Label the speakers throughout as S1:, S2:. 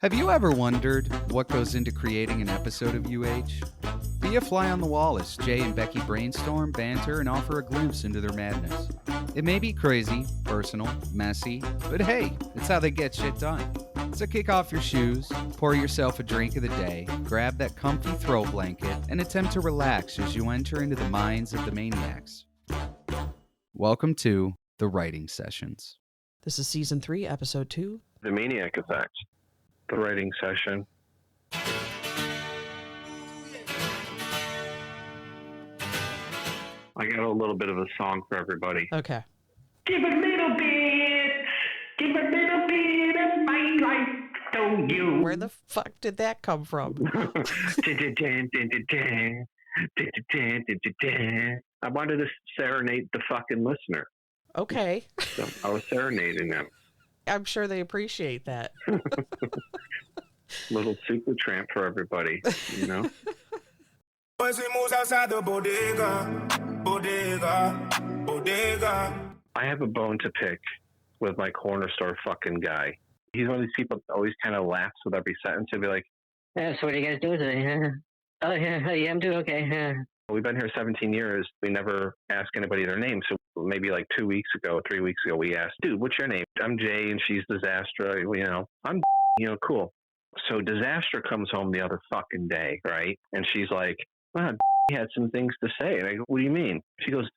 S1: Have you ever wondered what goes into creating an episode of UH? Be a fly on the wall as Jay and Becky brainstorm, banter, and offer a glimpse into their madness. It may be crazy, personal, messy, but hey, it's how they get shit done. So kick off your shoes, pour yourself a drink of the day, grab that comfy throw blanket, and attempt to relax as you enter into the minds of the Maniacs. Welcome to The Writing Sessions.
S2: This is Season 3, Episode 2.
S3: The Maniac Effect. The writing session. I got a little bit of a song for everybody.
S2: Okay.
S3: Give a little bit of my life to you.
S2: Where the fuck did that come from?
S3: I wanted to serenade the fucking listener.
S2: Okay.
S3: So I was serenading them.
S2: I'm sure they appreciate that.
S3: Little super tramp for everybody, you know?
S4: Once we moves outside the bodega.
S3: I have a bone to pick with my corner store fucking guy. He's one of these people that always kind of laughs with every sentence. He'll be like,
S5: yeah, so what are you guys doing today? Oh, yeah, I'm doing okay.
S3: we've been here 17 years. We never ask anybody their name. So maybe like 3 weeks ago, we asked, dude, what's your name? I'm Jay and she's Disastra. You know, I'm, cool. So Disastra comes home the other fucking day, right? And she's like, wow, he had some things to say. And I go, what do you mean? She goes,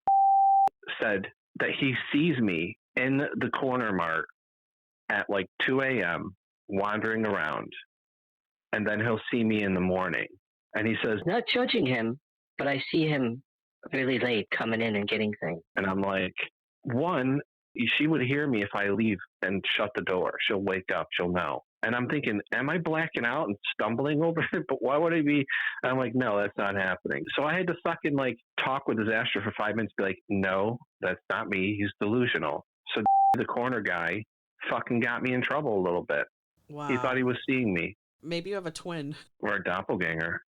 S3: said that he sees me in the corner mart at like 2 a.m. wandering around. And then he'll see me in the morning. And he says,
S5: Not judging him, but I see him really late coming in and getting things.
S3: and I'm like, one, she would hear me if I leave and shut the door. She'll wake up. She'll know. And I'm thinking, am I blacking out and stumbling over it? But why would I be? I'm like, no, that's not happening. So I had to fucking like talk with Disaster for 5 minutes, be like, no, that's not me. He's delusional. So the corner guy fucking got me in trouble a little bit.
S2: Wow.
S3: He thought he was seeing me.
S2: Maybe you have a twin.
S3: Or a doppelganger.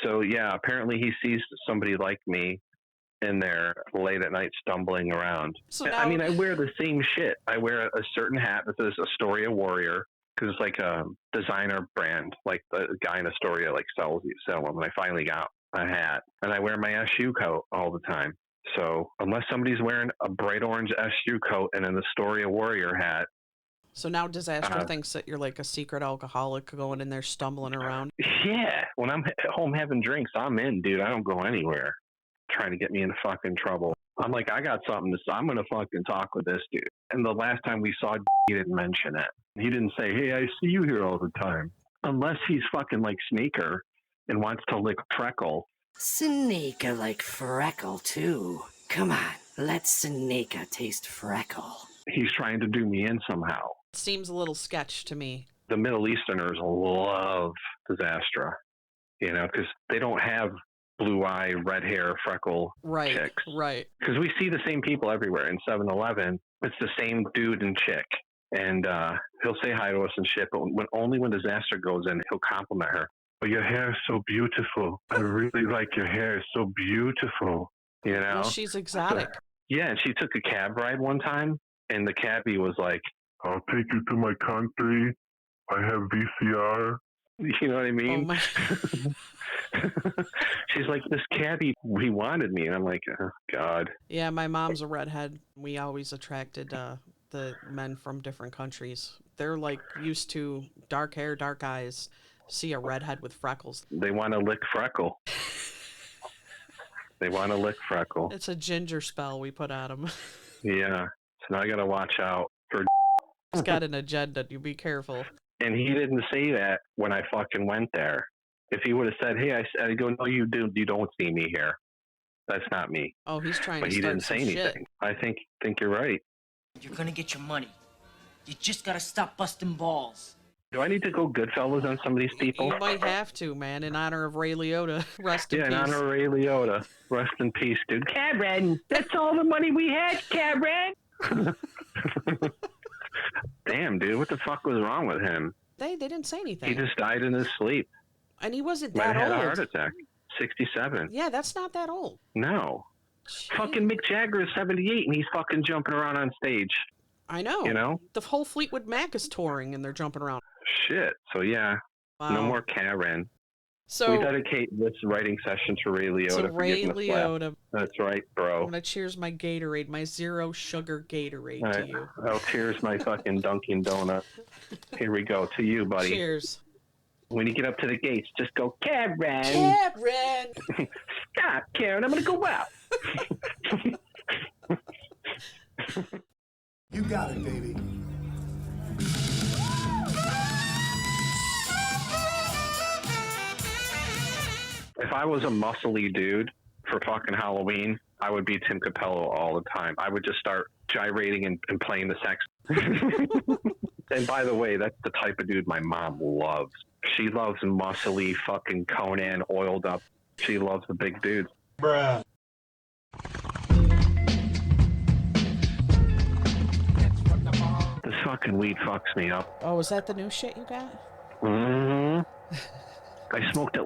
S3: So yeah, apparently he sees somebody like me in there late at night stumbling around.
S2: So now...
S3: I mean, I wear the same shit. I wear a certain hat that says Astoria Warrior because it's like a designer brand. Like the guy in Astoria like sell them. And I finally got a hat. And I wear my SU coat all the time. So unless somebody's wearing a bright orange SU coat and an Astoria Warrior hat.
S2: So now Disaster thinks that you're like a secret alcoholic going in there stumbling around.
S3: Yeah. When I'm at home having drinks, I'm in, dude. I don't go anywhere. Trying to get me in fucking trouble. I'm like, I got something to say. I'm going to fucking talk with this dude. And the last time we saw, he didn't mention it. He didn't say, hey, I see you here all the time. Unless he's fucking like Sneaker and wants to lick Freckle.
S6: Sneaker like Freckle, too. Come on, let Sneaker taste Freckle.
S3: He's trying to do me in somehow.
S2: Seems a little sketch to me.
S3: The Middle Easterners love Disastra, because they don't have blue eye, red hair, freckle chicks.
S2: Right.
S3: Because we see the same people everywhere. In 7-Eleven, it's the same dude and chick. And he'll say hi to us and shit, but only when Disaster goes in, he'll compliment her. Oh, your hair is so beautiful. I really like your hair. It's so beautiful.
S2: Well, she's exotic.
S3: Yeah, and she took a cab ride one time, and the cabbie was like, I'll take you to my country. I have VCR. You know what I mean?
S2: Oh my.
S3: She's like, this cabbie, he wanted me. And I'm like, oh, God.
S2: Yeah, my mom's a redhead. We always attracted the men from different countries. They're like used to dark hair, dark eyes. See a redhead with freckles.
S3: They want to lick Freckle. They want to lick Freckle.
S2: It's a ginger spell we put on him.
S3: Yeah. So now I got to watch out for.
S2: He's got an agenda. You be careful.
S3: And he didn't say that when I fucking went there. If he would have said, hey, I go, no, you don't see me here. That's not me.
S2: Oh, he's trying
S3: but
S2: to
S3: he
S2: start
S3: didn't say
S2: some
S3: anything.
S2: shit.
S3: I think you're right.
S6: You're gonna get your money. You just gotta stop busting balls.
S3: Do I need to go Goodfellas on some of these people?
S2: You might have to, man, in honor of Ray Liotta. Rest in peace.
S3: Yeah, in honor of Ray Liotta. Rest in peace, dude. Cameron, that's all the money we had, Cameron. Damn, dude, what the fuck was wrong with him?
S2: They didn't say anything.
S3: He just died in his sleep.
S2: And he wasn't
S3: Might
S2: that
S3: have
S2: old.
S3: had a heart attack. 67.
S2: Yeah, that's not that old.
S3: No.
S2: Jeez.
S3: Fucking Mick Jagger is 78 and he's fucking jumping around on stage.
S2: I know.
S3: You know?
S2: The whole Fleetwood Mac is touring and they're jumping around.
S3: Shit. So yeah,
S2: Wow.
S3: no more Karen.
S2: So
S3: we dedicate this writing session to Ray Liotta
S2: to
S3: for
S2: Ray
S3: giving us laugh.
S2: Liotta.
S3: That's right, bro.
S2: I'm gonna cheers my Gatorade, my 0 sugar Gatorade to you.
S3: Oh, cheers my fucking Dunkin' Donut. Here we go. To you, buddy.
S2: Cheers.
S3: When you get up to the gates, just go, Karen.
S2: Karen!
S3: Stop, Karen. I'm going to go out.
S4: You got it, baby.
S3: If I was a muscly dude for fucking Halloween, I would be Tim Capello all the time. I would just start gyrating and playing the sax. And by the way, that's the type of dude my mom loves. She loves muscly fucking Conan oiled up. She loves the big dudes.
S4: Bruh.
S3: This fucking weed fucks me up.
S2: Oh, is that the new shit you got?
S3: Mm-hmm. I smoked it,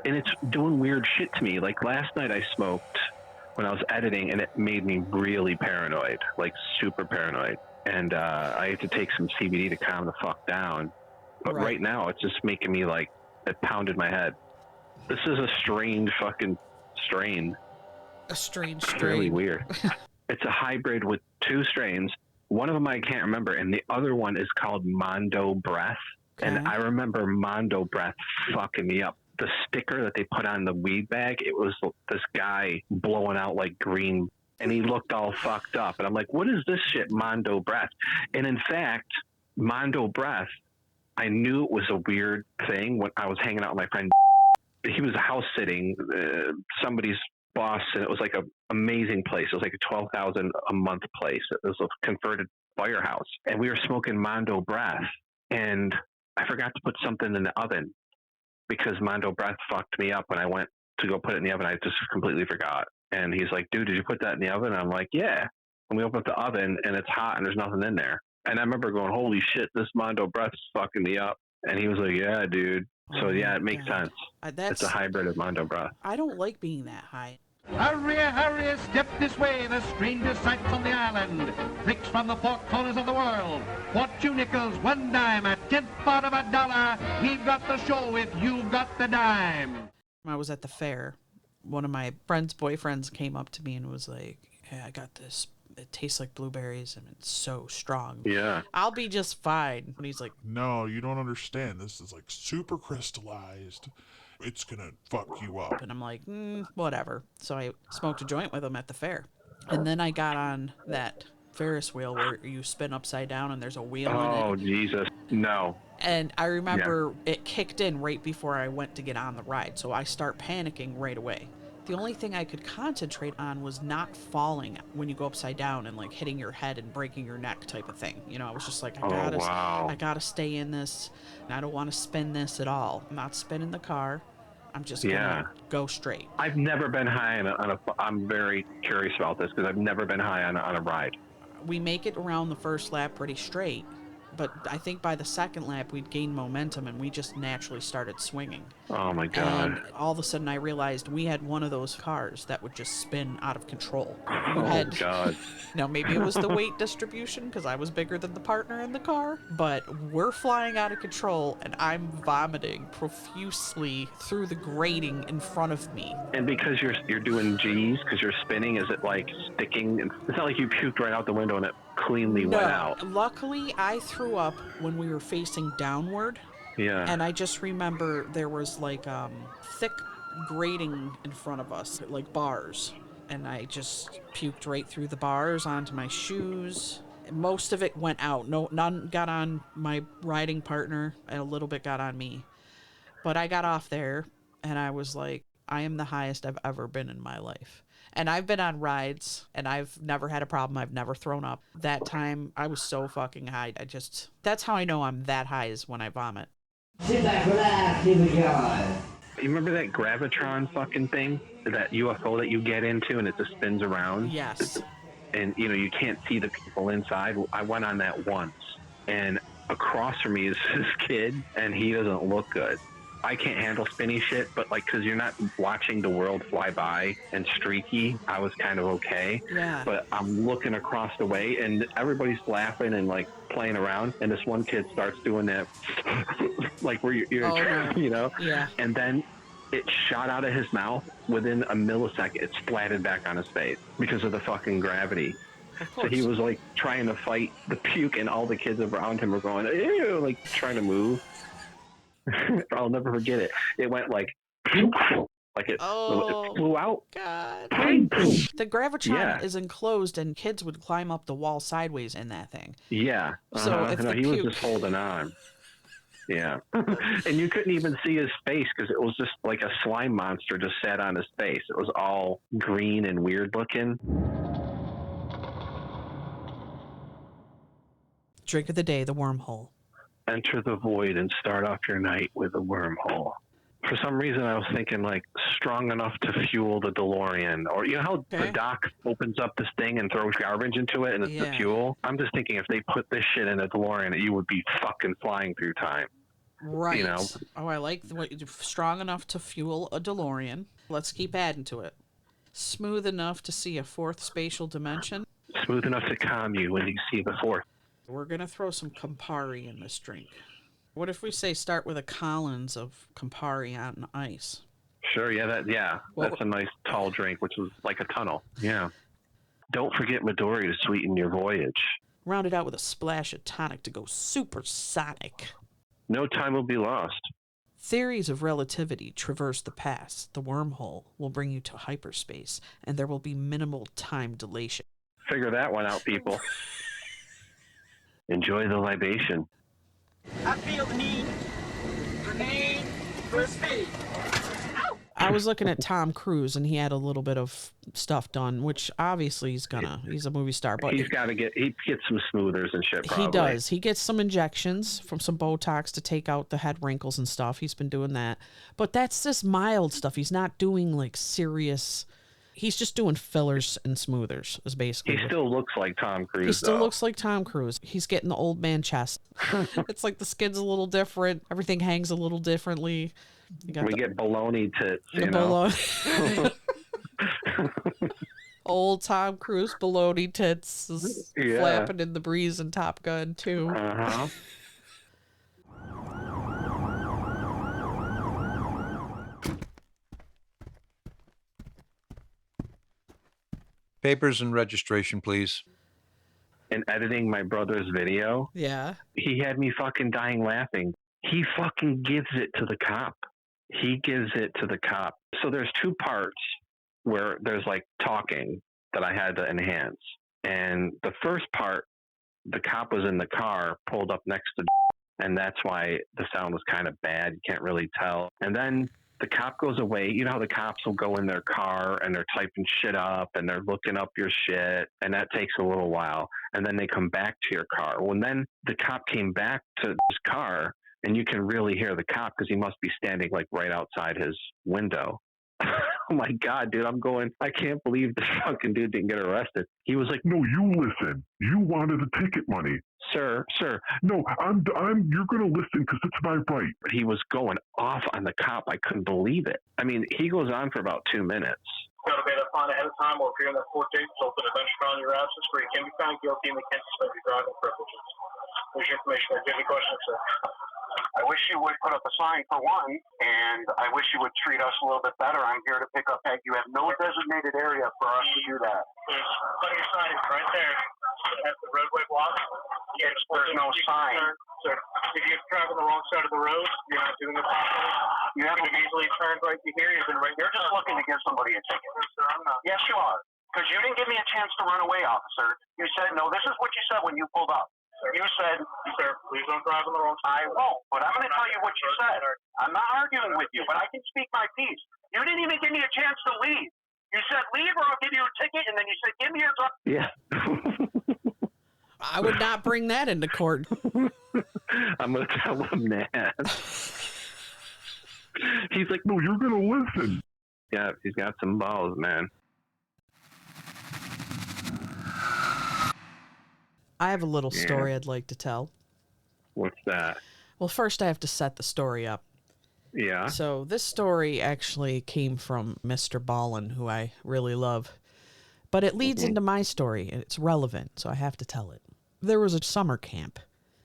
S3: and it's doing weird shit to me. Like last night I smoked when I was editing, and it made me really paranoid, like super paranoid. And I had to take some CBD to calm the fuck down. But right now, it's just making me like, it pounded my head. This is a strange fucking strain.
S2: A strange
S3: It's
S2: strain.
S3: really weird. It's a hybrid with 2 strains. One of them I can't remember, and the other one is called Mondo Breath.
S2: Okay.
S3: And I remember Mondo Breath fucking me up. The sticker that they put on the weed bag, it was this guy blowing out like green, and he looked all fucked up. And I'm like, what is this shit, Mondo Breath? And in fact, Mondo Breath, I knew it was a weird thing when I was hanging out with my friend. He was house sitting somebody's boss, and it was like an amazing place. It was like a $12,000 a month place. It was a converted firehouse, and we were smoking Mondo Breath, and I forgot to put something in the oven because Mondo Breath fucked me up when I went to go put it in the oven. I just completely forgot. And he's like, dude, did you put that in the oven? And I'm like, yeah. And we open up the oven, and it's hot, and there's nothing in there. And I remember going, holy shit, this Mondo Breath is fucking me up. And he was like, yeah, dude. So, yeah, it makes sense. It's a hybrid of Mondo Breath.
S2: I don't like being that high.
S7: Hurry, hurry, step this way, the strangest sights on the island. Freaks from the 4 corners of the world. For 2 nickels, 1 dime, a 10th part of $1, we've got the show if you've got the dime.
S2: I was at the fair. One of my friend's boyfriends came up to me and was like, hey, I got this. It tastes like blueberries and it's so strong.
S3: Yeah.
S2: I'll be just fine. And he's like,
S8: no, you don't understand. This is like super crystallized. It's gonna fuck you up.
S2: and I'm like, whatever. So I smoked a joint with him at the fair. And then I got on that Ferris wheel where you spin upside down and there's a wheel in it.
S3: Oh, Jesus. No.
S2: And I remember it kicked in right before I went to get on the ride. So I start panicking right away. The only thing I could concentrate on was not falling when you go upside down and like hitting your head and breaking your neck type of thing. You know, I was just like, I gotta stay in this. And I don't want to spin this at all. I'm not spinning the car. I'm just gonna go straight.
S3: I've never been high on a I'm very curious about this because I've never been high on a ride.
S2: We make it around the first lap pretty straight. But I think by the second lap, we'd gained momentum, and we just naturally started swinging.
S3: Oh, my God.
S2: And all of a sudden, I realized we had one of those cars that would just spin out of control.
S3: God.
S2: Now, maybe it was the weight distribution, because I was bigger than the partner in the car, but we're flying out of control, and I'm vomiting profusely through the grating in front of me.
S3: And because you're doing G's, because you're spinning, is it, like, sticking? It's not like you puked right out the window and it cleanly went out.
S2: Luckily, I threw up when we were facing downward.
S3: Yeah.
S2: And I just remember there was like thick grating in front of us, like bars. And I just puked right through the bars onto my shoes. Most of it went out. None got on my riding partner, and a little bit got on me. But I got off there, and I was like, I am the highest I've ever been in my life. And I've been on rides, and I've never had a problem. I've never thrown up. That time, I was so fucking high. That's how I know I'm that high, is when I vomit.
S6: Sit back, relax, enjoy.
S3: You remember that Gravitron fucking thing? That UFO that you get into and it just spins around?
S2: Yes.
S3: And, you know, you can't see the people inside. I went on that once, and across from me is this kid, and he doesn't look good. I can't handle spinny shit, but like, cause you're not watching the world fly by and streaky, I was kind of okay.
S2: Yeah.
S3: But I'm looking across the way and everybody's laughing and like playing around. And this one kid starts doing that, like where you're
S2: Oh, no.
S3: you know?
S2: Yeah.
S3: And then it shot out of his mouth within a millisecond. It splatted back on his face because of the fucking gravity.
S2: Of
S3: So
S2: course.
S3: he was like trying to fight the puke, and all the kids around him were going, ew, like trying to move. I'll never forget it. It went like it,
S2: Oh,
S3: it flew out.
S2: God.
S3: The
S2: The Gravitron is enclosed, and kids would climb up the wall sideways in that thing.
S3: Yeah.
S2: So if
S3: no,
S2: the
S3: he was
S2: puke-
S3: just holding on. Yeah. And you couldn't even see his face because it was just like a slime monster just sat on his face. It was all green and weird looking.
S2: Drink of the day, the wormhole.
S3: Enter the void and start off your night with a wormhole. For some reason, I was thinking like strong enough to fuel the DeLorean, or you know how the doc opens up this thing and throws garbage into it and it's the fuel. I'm just thinking if they put this shit in a DeLorean, you would be fucking flying through time.
S2: Right.
S3: You know?
S2: Oh, I like strong enough to fuel a DeLorean. Let's keep adding to it. Smooth enough to see a fourth spatial dimension.
S3: Smooth enough to calm you when you see the fourth.
S2: We're going to throw some Campari in this drink. What if we say start with a Collins of Campari on ice?
S3: Sure, that's a nice tall drink, which was like a tunnel. Yeah. Don't forget Midori to sweeten your voyage.
S2: Round it out with a splash of tonic to go supersonic.
S3: No time will be lost.
S2: Theories of relativity traverse the past. The wormhole will bring you to hyperspace, and there will be minimal time dilation.
S3: Figure that one out, people. Enjoy the libation.
S9: I feel the need for speed.
S2: I was looking at Tom Cruise, and he had a little bit of stuff done, which obviously he's a movie star, but
S3: he gets some smoothers and shit. Probably.
S2: He does. He gets some injections from some Botox to take out the head wrinkles and stuff. He's been doing that, but that's just mild stuff. He's not doing like serious. He's just doing fillers and smoothers. Is basically.
S3: He still looks like Tom Cruise.
S2: He still looks like Tom Cruise. He's getting the old man chest. It's like the skin's a little different. Everything hangs a little differently.
S3: We get baloney tits, you know.
S2: Old Tom Cruise baloney tits is flapping in the breeze in Top Gun too.
S3: Uh-huh.
S10: Papers and registration, please.
S3: In editing my brother's video, he had me fucking dying laughing. He fucking gives it to the cop. So there's two parts where there's like talking that I had to enhance. And the first part, the cop was in the car, pulled up next to, and that's why the sound was kind of bad. You can't really tell. And then the cop goes away. You know how the cops will go in their car and they're typing shit up and they're looking up your shit, and that takes a little while. And then they come back to your car. Well, then the cop came back to his car, and you can really hear the cop because he must be standing like right outside his window. Oh my God, dude, I'm going, I can't believe this fucking dude didn't get arrested. He was like,
S11: no, you listen. You wanted the ticket money.
S3: Sir.
S11: No, you're going to listen because it's my right.
S3: He was going off on the cop. I couldn't believe it. I mean, he goes on for about 2 minutes.
S12: Got to be upon ahead of time or appear in the court date, resulting in a bench trial in your absence where you can be found guilty and they can suspend your driving privileges. There's your information. Do you have any questions, sir? I wish you would put up a sign for one, and I wish you would treat us a little bit better. I'm here to pick up Beck. You have no designated area for us to do that. There's plenty of signage right there at the roadway block. Yes, there's no sign. Sir, if you're traveling the wrong side of the road, you're not doing it properly. You have to easily turn right to here. You're just looking to give somebody a ticket. No, sir, I'm not. Yes, you are. Because you didn't give me a chance to run away, officer. You said, no, this is what you said when you pulled up. You said, sir, please don't drive on the wrong side. I won't, but I'm going to tell you what you said. I'm not arguing with you, but I can speak my piece. You didn't even give me a chance to leave. You said, leave or I'll give you a ticket, and then you said, give me your drive.
S3: Yeah.
S2: I would not bring that into court.
S3: I'm going to tell him that. He's like,
S11: no, you're going to listen.
S3: Yeah, he's got some balls, man.
S2: I have a little story I'd like to tell.
S3: What's that?
S2: Well, first I have to set the story up.
S3: Yeah.
S2: So this story actually came from Mr. Ballin, who I really love. But it leads into my story, and it's relevant, so I have to tell it. There was a summer camp.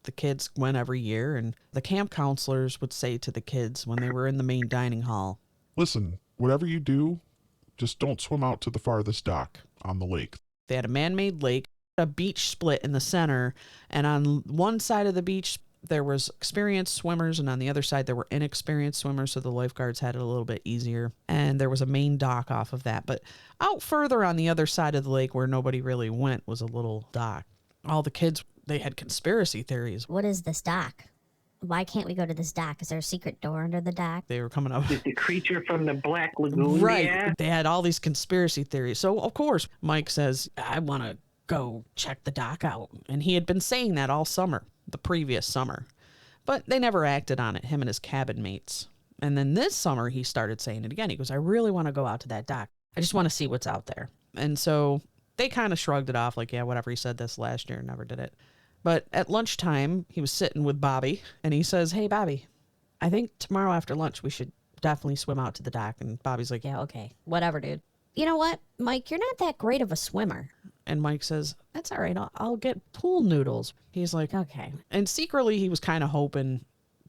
S2: The kids went every year, and the camp counselors would say to the kids when they were in the main dining hall,
S8: Listen, whatever you do, just don't swim out to the farthest dock on the lake.
S2: they had a man-made lake, a beach split in the center, and on one side of the beach there was experienced swimmers, and on the other side there were inexperienced swimmers, so the lifeguards had it a little bit easier. And there was a main dock off of that. But out further on the other side of the lake where nobody really went was a little dock. All the kids, they had conspiracy theories.
S10: What is this dock? Why can't we go to this dock? Is there a secret door under the dock?
S2: They were coming up.
S3: Is the creature from the Black Lagoon?
S2: Right.
S3: Yeah?
S2: They had all these conspiracy theories. So, of course, Mike says, I want to go check the dock out. And he had been saying that all summer, the previous summer. But they never acted on it, him and his cabin mates. And then this summer, he started saying it again. He goes, I really want to go out to that dock. I just want to see what's out there. And so they kind of shrugged it off like, yeah, whatever. He said this last year, never did it. But at lunchtime, he was sitting with Bobby, and he says, hey, Bobby, I think tomorrow after lunch, we should definitely swim out to the dock. And Bobby's like,
S10: yeah, okay, whatever, dude. You know what, Mike, you're not that great of a swimmer.
S2: And Mike says, that's all right. I'll get pool noodles. He's like,
S10: okay.
S2: And secretly, he was kind of hoping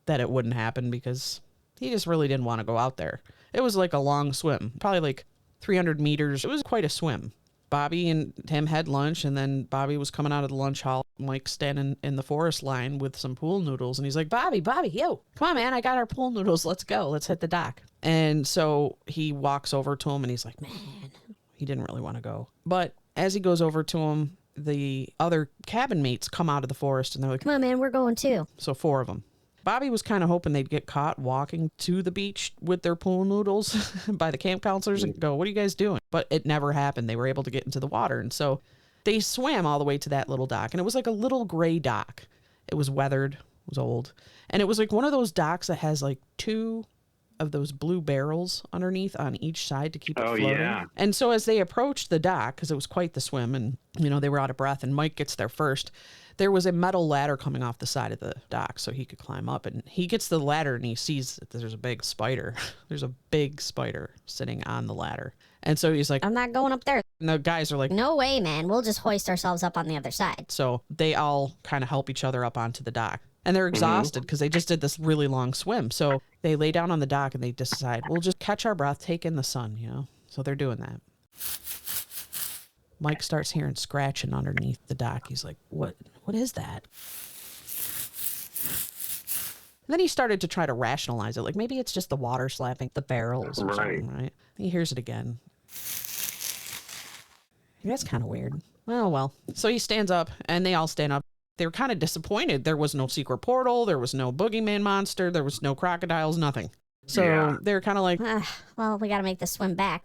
S2: that it wouldn't happen because he just really didn't want to go out there. It was like a long swim, probably like 300 meters. It was quite a swim. Bobby and him had lunch, and then Bobby was coming out of the lunch hall. Mike standing in the forest line with some pool noodles, and he's like, Bobby, yo, come on, man, I got our pool noodles. Let's go. Let's hit the dock. And so he walks over to him, and he's like, man, he didn't really want to go. But as he goes over to him, the other cabin mates come out of the forest, and they're like,
S10: come on, man, we're going too.
S2: So 4 of them. Bobby was kind of hoping they'd get caught walking to the beach with their pool noodles by the camp counselors and go, what are you guys doing? But it never happened. They were able to get into the water. And so they swam all the way to that little dock. And it was like a little gray dock. It was weathered. It was old. And it was like one of those docks that has like 2 of those blue barrels underneath on each side to keep it floating.
S3: Yeah.
S2: And so as they approached the dock, because it was quite the swim, and, you know, they were out of breath, and Mike gets there first, there was a metal ladder coming off the side of the dock so he could climb up. And he gets to the ladder and he sees that there's a big spider. There's a big spider sitting on the ladder. And so he's like,
S10: I'm not going up there.
S2: And the guys are like,
S10: no way, man. We'll just hoist ourselves up on the other side.
S2: So they all kind of help each other up onto the dock. And they're exhausted because they just did this really long swim. So they lay down on the dock and they decide, we'll just catch our breath, take in the sun, you know? So they're doing that. Mike starts hearing scratching underneath the dock. He's like, what is that? And then he started to try to rationalize it. Like, maybe it's just the water slapping the barrels or something, right? He hears it again. That's kind of weird. Well. So he stands up, and they all stand up. They were kind of disappointed. There was no secret portal. There was no boogeyman monster. There was no crocodiles, nothing. So they're kind of like,
S10: well, we got to make the swim back.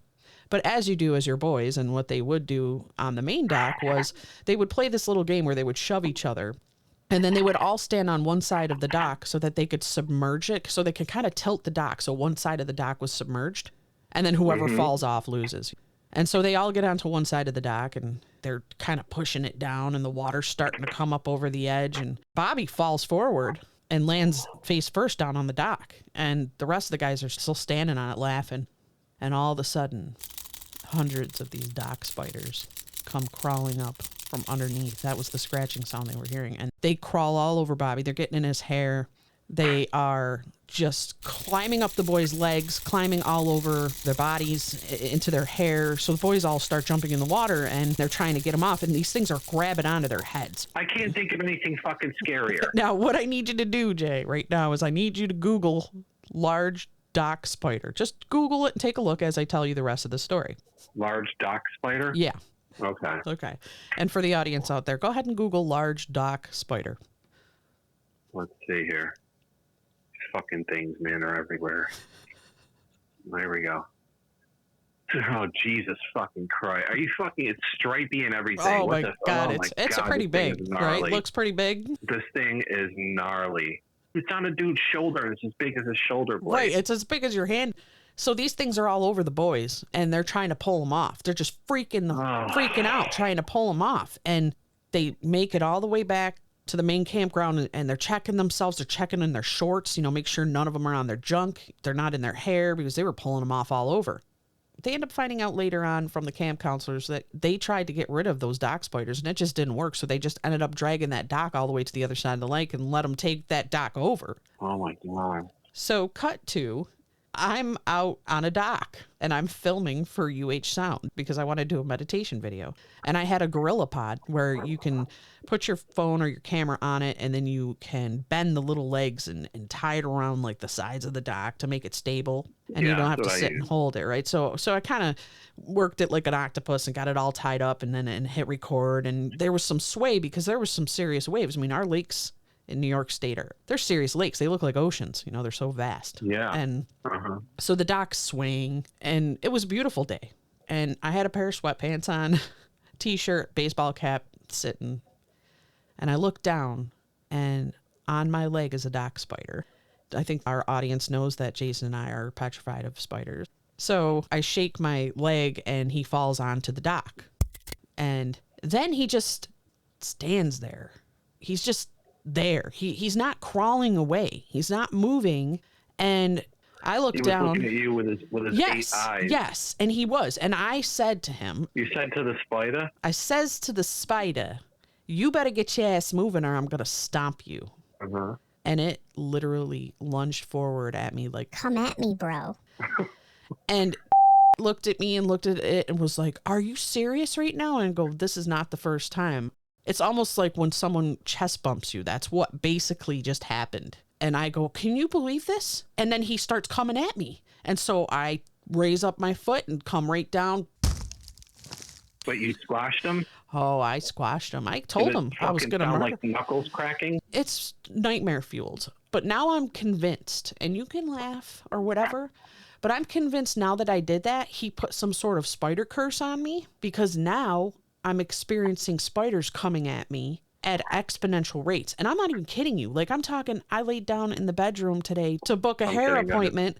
S2: But as you do as your boys, and what they would do on the main dock was they would play this little game where they would shove each other, and then they would all stand on one side of the dock so that they could submerge it, so they could kind of tilt the dock so one side of the dock was submerged, and then whoever falls off loses. And so they all get onto one side of the dock, and they're kind of pushing it down, and the water's starting to come up over the edge, and Bobby falls forward and lands face first down on the dock, and the rest of the guys are still standing on it laughing. And all of a sudden, hundreds of these dock spiders come crawling up from underneath. That was the scratching sound they were hearing. And they crawl all over Bobby. They're getting in his hair. They are just climbing up the boys' legs, climbing all over their bodies, into their hair. So the boys all start jumping in the water, and they're trying to get them off. And these things are grabbing onto their heads.
S3: I can't think of anything fucking scarier.
S2: Now, what I need you to do, Jay, right now is I need you to Google large dock spider. Just Google it and take a look as I tell you the rest of the story.
S3: Large dock spider?
S2: Yeah.
S3: Okay.
S2: And for the audience out there, go ahead and Google large dock spider.
S3: Let's see here. These fucking things, man, are everywhere. There we go. Oh, Jesus fucking Christ. Are you fucking... It's stripy and everything.
S2: Oh,
S3: what
S2: my God. It's a pretty big, right? Looks pretty big.
S3: This thing is gnarly. It's on a dude's shoulder, and it's as big as his shoulder blade.
S2: Right, it's as big as your hand. So these things are all over the boys, and they're trying to pull them off. They're just freaking out, trying to pull them off. And they make it all the way back to the main campground and they're checking themselves. They're checking in their shorts, make sure none of them are on their junk. They're not in their hair because they were pulling them off all over. They end up finding out later on from the camp counselors that they tried to get rid of those dock spiders and it just didn't work. So they just ended up dragging that dock all the way to the other side of the lake and let them take that dock over.
S3: Oh my God.
S2: So cut to, I'm out on a dock and I'm filming for UH Sound because I want to do a meditation video. And I had a gorilla pod where you can put your phone or your camera on it and then you can bend the little legs and tie it around like the sides of the dock to make it stable. And you don't have to sit and hold it, right? So I kind of worked it like an octopus and got it all tied up and hit record. And there was some sway because there was some serious waves. I mean, our lakes in New York State they're serious lakes. They look like oceans, they're so vast.
S3: Yeah.
S2: And so the dock's swaying and it was a beautiful day. And I had a pair of sweatpants on, t-shirt, baseball cap, sitting. And I looked down and on my leg is a dock spider. I think our audience knows that Jason and I are petrified of spiders. So I shake my leg and he falls onto the dock. And then he just stands there. He's just there. He's not crawling away. He's not moving. And I looked down.
S3: Looking at you with his 8 eyes.
S2: Yes, and he was. And I said to him.
S3: You said to the spider?
S2: I says to the spider, you better get your ass moving or I'm going to stomp you. And it literally lunged forward at me like,
S10: come at me, bro.
S2: And looked at me and looked at it and was like, are you serious right now? And I go, this is not the first time. It's almost like when someone chest bumps you. That's what basically just happened. And I go, can you believe this? And then he starts coming at me. And so I raise up my foot and come right down.
S3: But you squashed him?
S2: Oh, I squashed him. I told him I was going to murder.
S3: Like knuckles cracking?
S2: It's nightmare fueled. But now I'm convinced, and you can laugh or whatever, but I'm convinced now that I did that, he put some sort of spider curse on me because now I'm experiencing spiders coming at me at exponential rates. And I'm not even kidding you. Like I'm talking, I laid down in the bedroom today to book a hair appointment.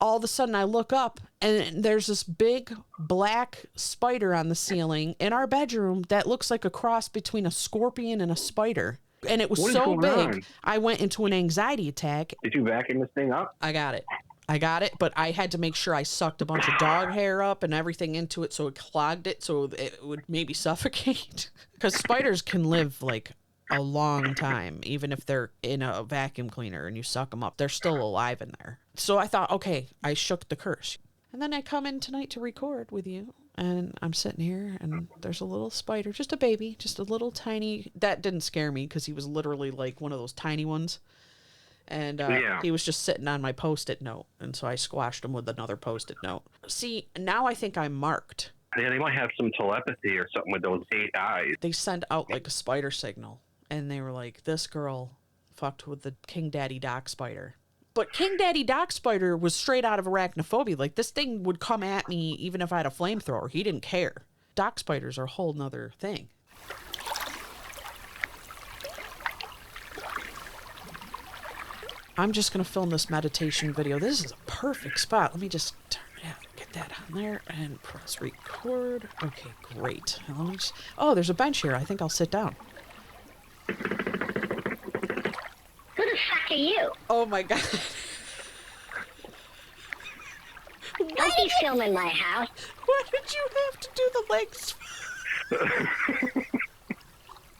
S2: All of a sudden I look up and there's this big black spider on the ceiling in our bedroom that looks like a cross between a scorpion and a spider. And it was so big, I went into an anxiety attack.
S3: Did you vacuum this thing up?
S2: I got it, but I had to make sure I sucked a bunch of dog hair up and everything into it so it clogged it so it would maybe suffocate. Because spiders can live like a long time, even if they're in a vacuum cleaner and you suck them up. They're still alive in there. So I thought, okay, I shook the curse. And then I come in tonight to record with you. And I'm sitting here and there's a little spider, just a baby, just a little tiny. That didn't scare me because he was literally like one of those tiny ones. And he was just sitting on my Post-it note. And so I squashed him with another Post-it note. See, now I think I'm marked.
S3: Yeah, they might have some telepathy or something with those 8 eyes.
S2: They send out like a spider signal. And they were like, this girl fucked with the King Daddy Dock Spider. But King Daddy Dock Spider was straight out of arachnophobia. Like, this thing would come at me even if I had a flamethrower. He didn't care. Dock spiders are a whole nother thing. I'm just going to film this meditation video. This is a perfect spot. Let me just get that on there and press record. Okay, great. Oh, there's a bench here. I think I'll sit down.
S10: Who the fuck are you?
S2: Oh my god.
S10: Don't be filming my house.
S2: Why did you have to do the legs?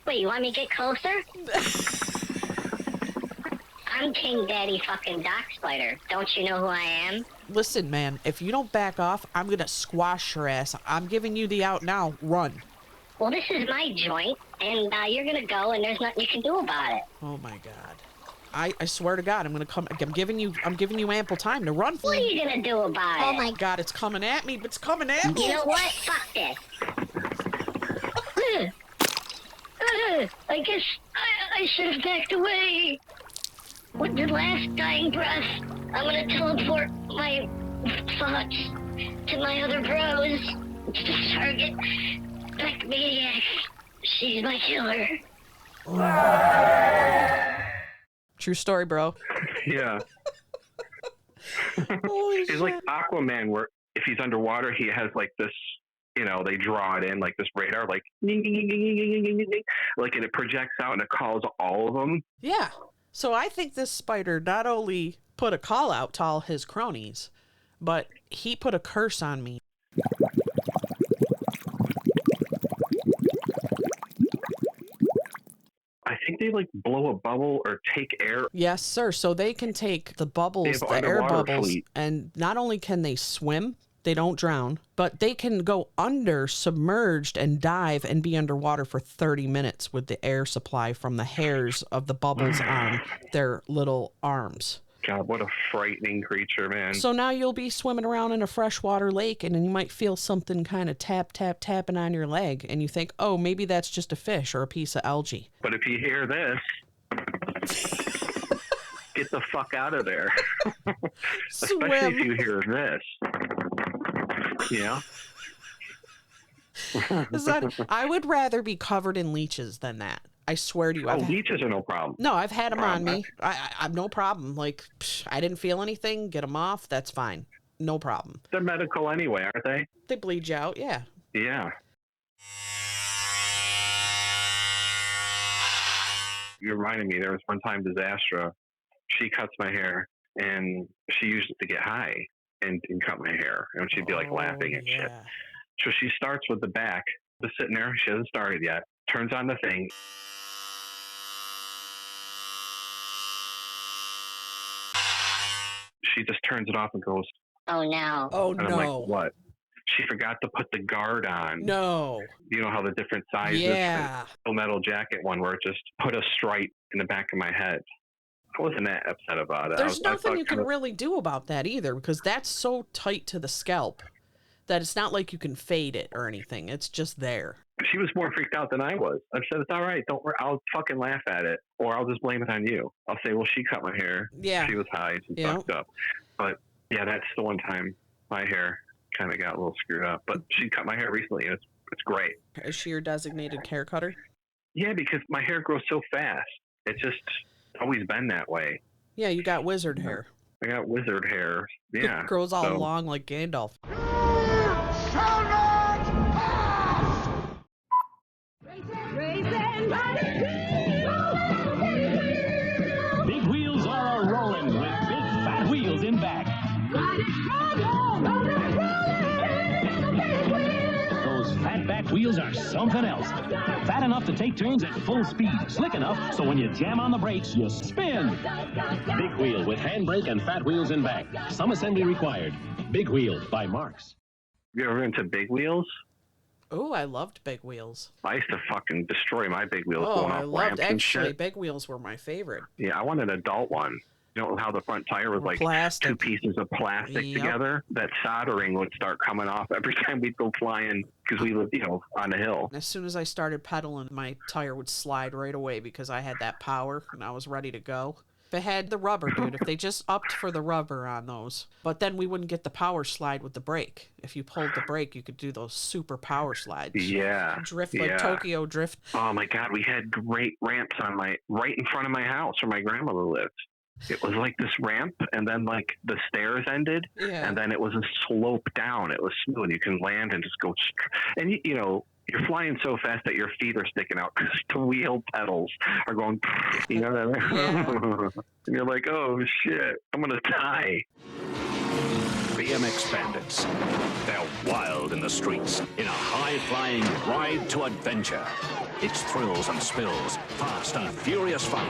S10: Wait, you want me to get closer? I'm King Daddy fucking Dock Spider. Don't you know who I am?
S2: Listen, man, if you don't back off, I'm gonna squash your ass. I'm giving you the out now. Run.
S10: Well, this is my joint, and you're gonna go, and there's nothing you can do about it.
S2: Oh my god. I swear to God, I'm gonna come. I'm giving you ample time to run.
S10: What are you gonna do about it?
S2: Oh my god, it's coming at me. It's coming at me.
S10: You know what? Fuck this. I guess I should have backed away. With the last dying breath, I'm gonna teleport my thoughts to my other bros to target Beck Maniac. She's my killer.
S2: True story, bro.
S3: Yeah. He's like Aquaman, where if he's underwater, he has like this they draw it in like this radar, like, and it projects out and it calls all of them.
S2: Yeah. So I think this spider not only put a call out to all his cronies, but he put a curse on me.
S3: I think they like blow a bubble or take air.
S2: Yes, sir. So they can take the bubbles, the air bubbles, and not only can they swim, they don't drown, but they can go under, submerged, and dive and be underwater for 30 minutes with the air supply from the hairs of the bubbles on their little arms.
S3: God, what a frightening creature, man.
S2: So now you'll be swimming around in a freshwater lake, and then you might feel something kind of tapping on your leg, and you think, oh, maybe that's just a fish or a piece of algae.
S3: But if you hear this, get the fuck out of there. Especially if you hear this. Yeah.
S2: I would rather be covered in leeches than that. I swear to you.
S3: Leeches are no problem.
S2: No, I've had them on me. I've no problem. Like, I didn't feel anything. Get them off. That's fine. No problem.
S3: They're medical anyway, aren't they?
S2: They bleed you out. Yeah.
S3: Yeah. You reminded me, there was one time Disastra, she cuts my hair, and she used it to get high and cut my hair. And she'd be like laughing and shit. So she starts with the back, just sitting there. She hasn't started yet. Turns on the thing. She just turns it off and goes,
S10: "Oh no."
S2: Oh
S3: and I'm like, what? She forgot to put the guard on.
S2: No.
S3: You know how the different sizes?
S2: Yeah.
S3: The metal jacket one where it just put a stripe in the back of my head. I wasn't that upset about it.
S2: There's nothing you can really do about that either, because that's so tight to the scalp that it's not like you can fade it or anything. It's just there.
S3: She was more freaked out than I was. I said, it's all right. Don't worry. I'll fucking laugh at it, or I'll just blame it on you. I'll say, well, she cut my hair.
S2: Yeah.
S3: She was high and fucked up. But yeah, that's the one time my hair kind of got a little screwed up. But she cut my hair recently, and it's great.
S2: Is she your designated hair cutter?
S3: Yeah, because my hair grows so fast. It's just always been that way.
S2: Yeah, you got wizard hair.
S3: I got wizard hair. Yeah.
S2: It grows all long like Gandalf.
S13: Big wheels are a-rolling with big fat wheels in back. Those fat back wheels are something else. Fat enough to take turns at full speed. Slick enough so when you jam on the brakes, you spin. Big wheel with handbrake and fat wheels in back. Some assembly required. Big Wheel by Marks.
S3: You ever into big wheels?
S2: Oh, I loved big wheels.
S3: I used to fucking destroy my big wheels going off ramps and shit.
S2: Actually, big wheels were my favorite.
S3: Yeah, I wanted an adult one. You know how the front tire was like
S2: plastic.
S3: 2 pieces of plastic together? That soldering would start coming off every time we'd go flying because we lived, on the hill.
S2: As soon as I started pedaling, my tire would slide right away because I had that power and I was ready to go. If it had the rubber, dude, if they just upped for the rubber on those. But then we wouldn't get the power slide with the brake. If you pulled the brake, you could do those super power slides.
S3: Yeah.
S2: Drift like Tokyo Drift.
S3: Oh my God, we had great ramps right in front of my house where my grandmother lived. It was like this ramp, and then like the stairs ended, and then it was a slope down. It was smooth. You can land and just go, and you're flying so fast that your feet are sticking out because the wheel pedals are going, and you're like, oh shit, I'm gonna die.
S14: BMX bandits. They're wild in the streets in a high-flying ride to adventure. It's thrills and spills, fast and furious fun.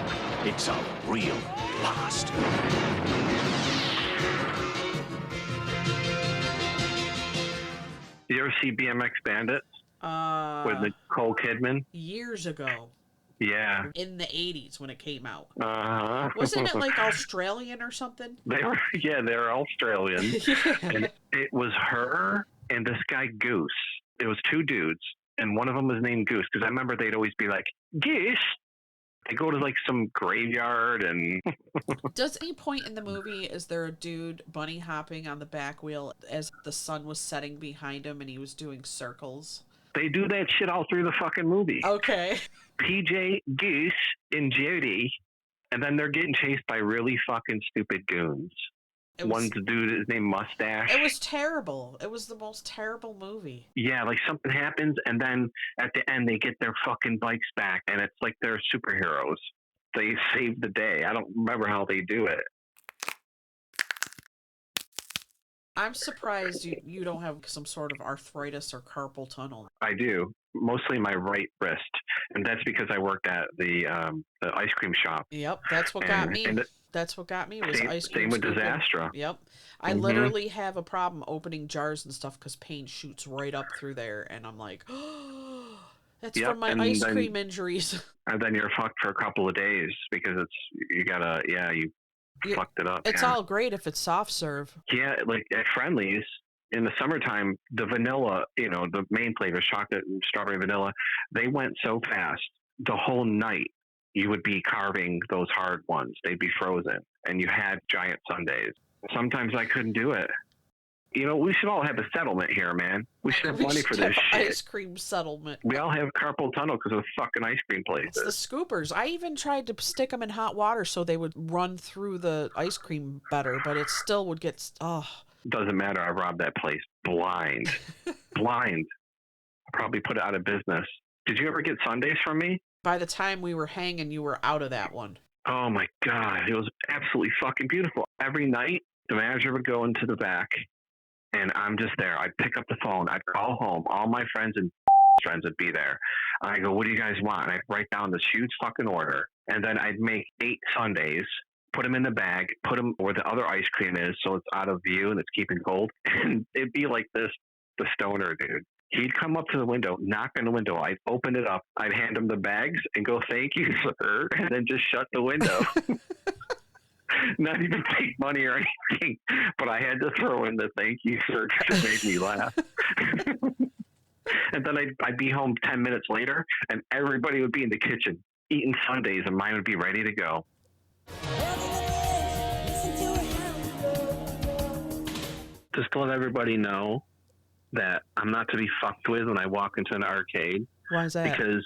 S14: It's a real blast.
S3: You ever see BMX Bandits with Nicole Kidman?
S2: Years ago.
S3: Yeah.
S2: In the 80s when it came out.
S3: Uh-huh.
S2: Wasn't it like Australian or something?
S3: They're Australian. And it was her and this guy Goose. It was 2 dudes, and one of them was named Goose because I remember they'd always be like, Goose. They go to like some graveyard and...
S2: Does any point in the movie, is there a dude bunny hopping on the back wheel as the sun was setting behind him and he was doing circles?
S3: They do that shit all through the fucking movie.
S2: Okay.
S3: PJ, Goose, and Jody, and then they're getting chased by really fucking stupid goons. One dude is named Mustache.
S2: It was terrible. It was the most terrible movie.
S3: Yeah, like something happens, and then at the end they get their fucking bikes back, and it's like they're superheroes. They save the day. I don't remember how they do it.
S2: I'm surprised you don't have some sort of arthritis or carpal tunnel.
S3: I do, mostly my right wrist, and that's because I worked at the ice cream shop.
S2: Yep, that's what got me. That's what got me was ice cream.
S3: Same with
S2: scooping.
S3: Disastra.
S2: Yep, I literally have a problem opening jars and stuff because pain shoots right up through there, and I'm like, oh, that's from my ice cream injuries.
S3: And then you're fucked for a couple of days because you fucked it up.
S2: It's all great if it's soft serve.
S3: Yeah, like at Friendly's in the summertime, the vanilla, the main flavor, chocolate and strawberry vanilla, they went so fast. The whole night you would be carving those hard ones. They'd be frozen, and you had giant sundaes. Sometimes I couldn't do it. We should all have a settlement here, man. We should have money for this shit.
S2: Ice cream settlement.
S3: We all have carpal tunnel because of fucking ice cream places.
S2: It's the scoopers. I even tried to stick them in hot water so they would run through the ice cream better, but it still would get...
S3: Doesn't matter. I robbed that place blind. Blind. I probably put it out of business. Did you ever get sundaes from me?
S2: By the time we were hanging, you were out of that one.
S3: Oh my God. It was absolutely fucking beautiful. Every night, the manager would go into the back, and I'm just there. I'd pick up the phone. I'd call home. All my friends and friends would be there. I go, what do you guys want? And I'd write down this huge fucking order. And then I'd make 8 sundaes, put them in the bag, put them where the other ice cream is so it's out of view and it's keeping cold. And it'd be like this, the stoner dude. He'd come up to the window, knock on the window. I'd open it up. I'd hand him the bags and go, thank you, sir. And then just shut the window. Not even take money or anything. But I had to throw in the thank you, sir, because it made me laugh. And then I'd be home 10 minutes later, and everybody would be in the kitchen eating sundaes, and mine would be ready to go. Just to let everybody know that I'm not to be fucked with when I walk into an arcade.
S2: Why is that?
S3: Because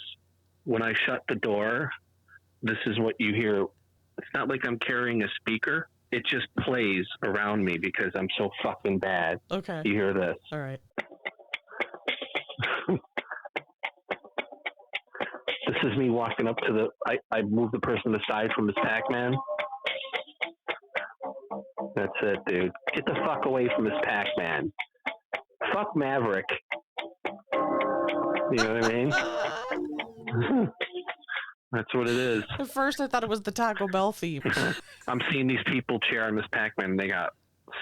S3: when I shut the door, this is what you hear. It's not like I'm carrying a speaker. It just plays around me because I'm so fucking bad.
S2: Okay.
S3: You hear this.
S2: All right.
S3: This is me walking up to I move the person aside from this Pac-Man. That's it, dude. Get the fuck away from this Pac-Man. Fuck Maverick. You know what I mean? That's what it is.
S2: At first I thought it was the Taco Bell theme.
S3: I'm seeing these people cheering this Pac-Man, and they got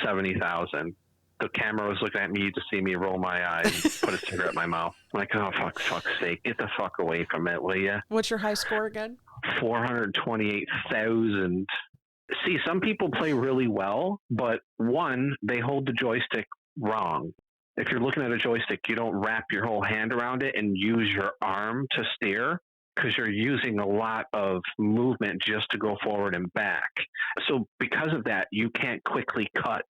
S3: 70,000. The camera was looking at me to see me roll my eyes, put a cigarette in my mouth. I'm like, oh, fuck's sake. Get the fuck away from it, will ya?
S2: What's your high score again?
S3: 428,000. See, some people play really well, but one, they hold the joystick wrong. If you're looking at a joystick, you don't wrap your whole hand around it and use your arm to steer, because you're using a lot of movement just to go forward and back. So because of that, you can't quickly cut.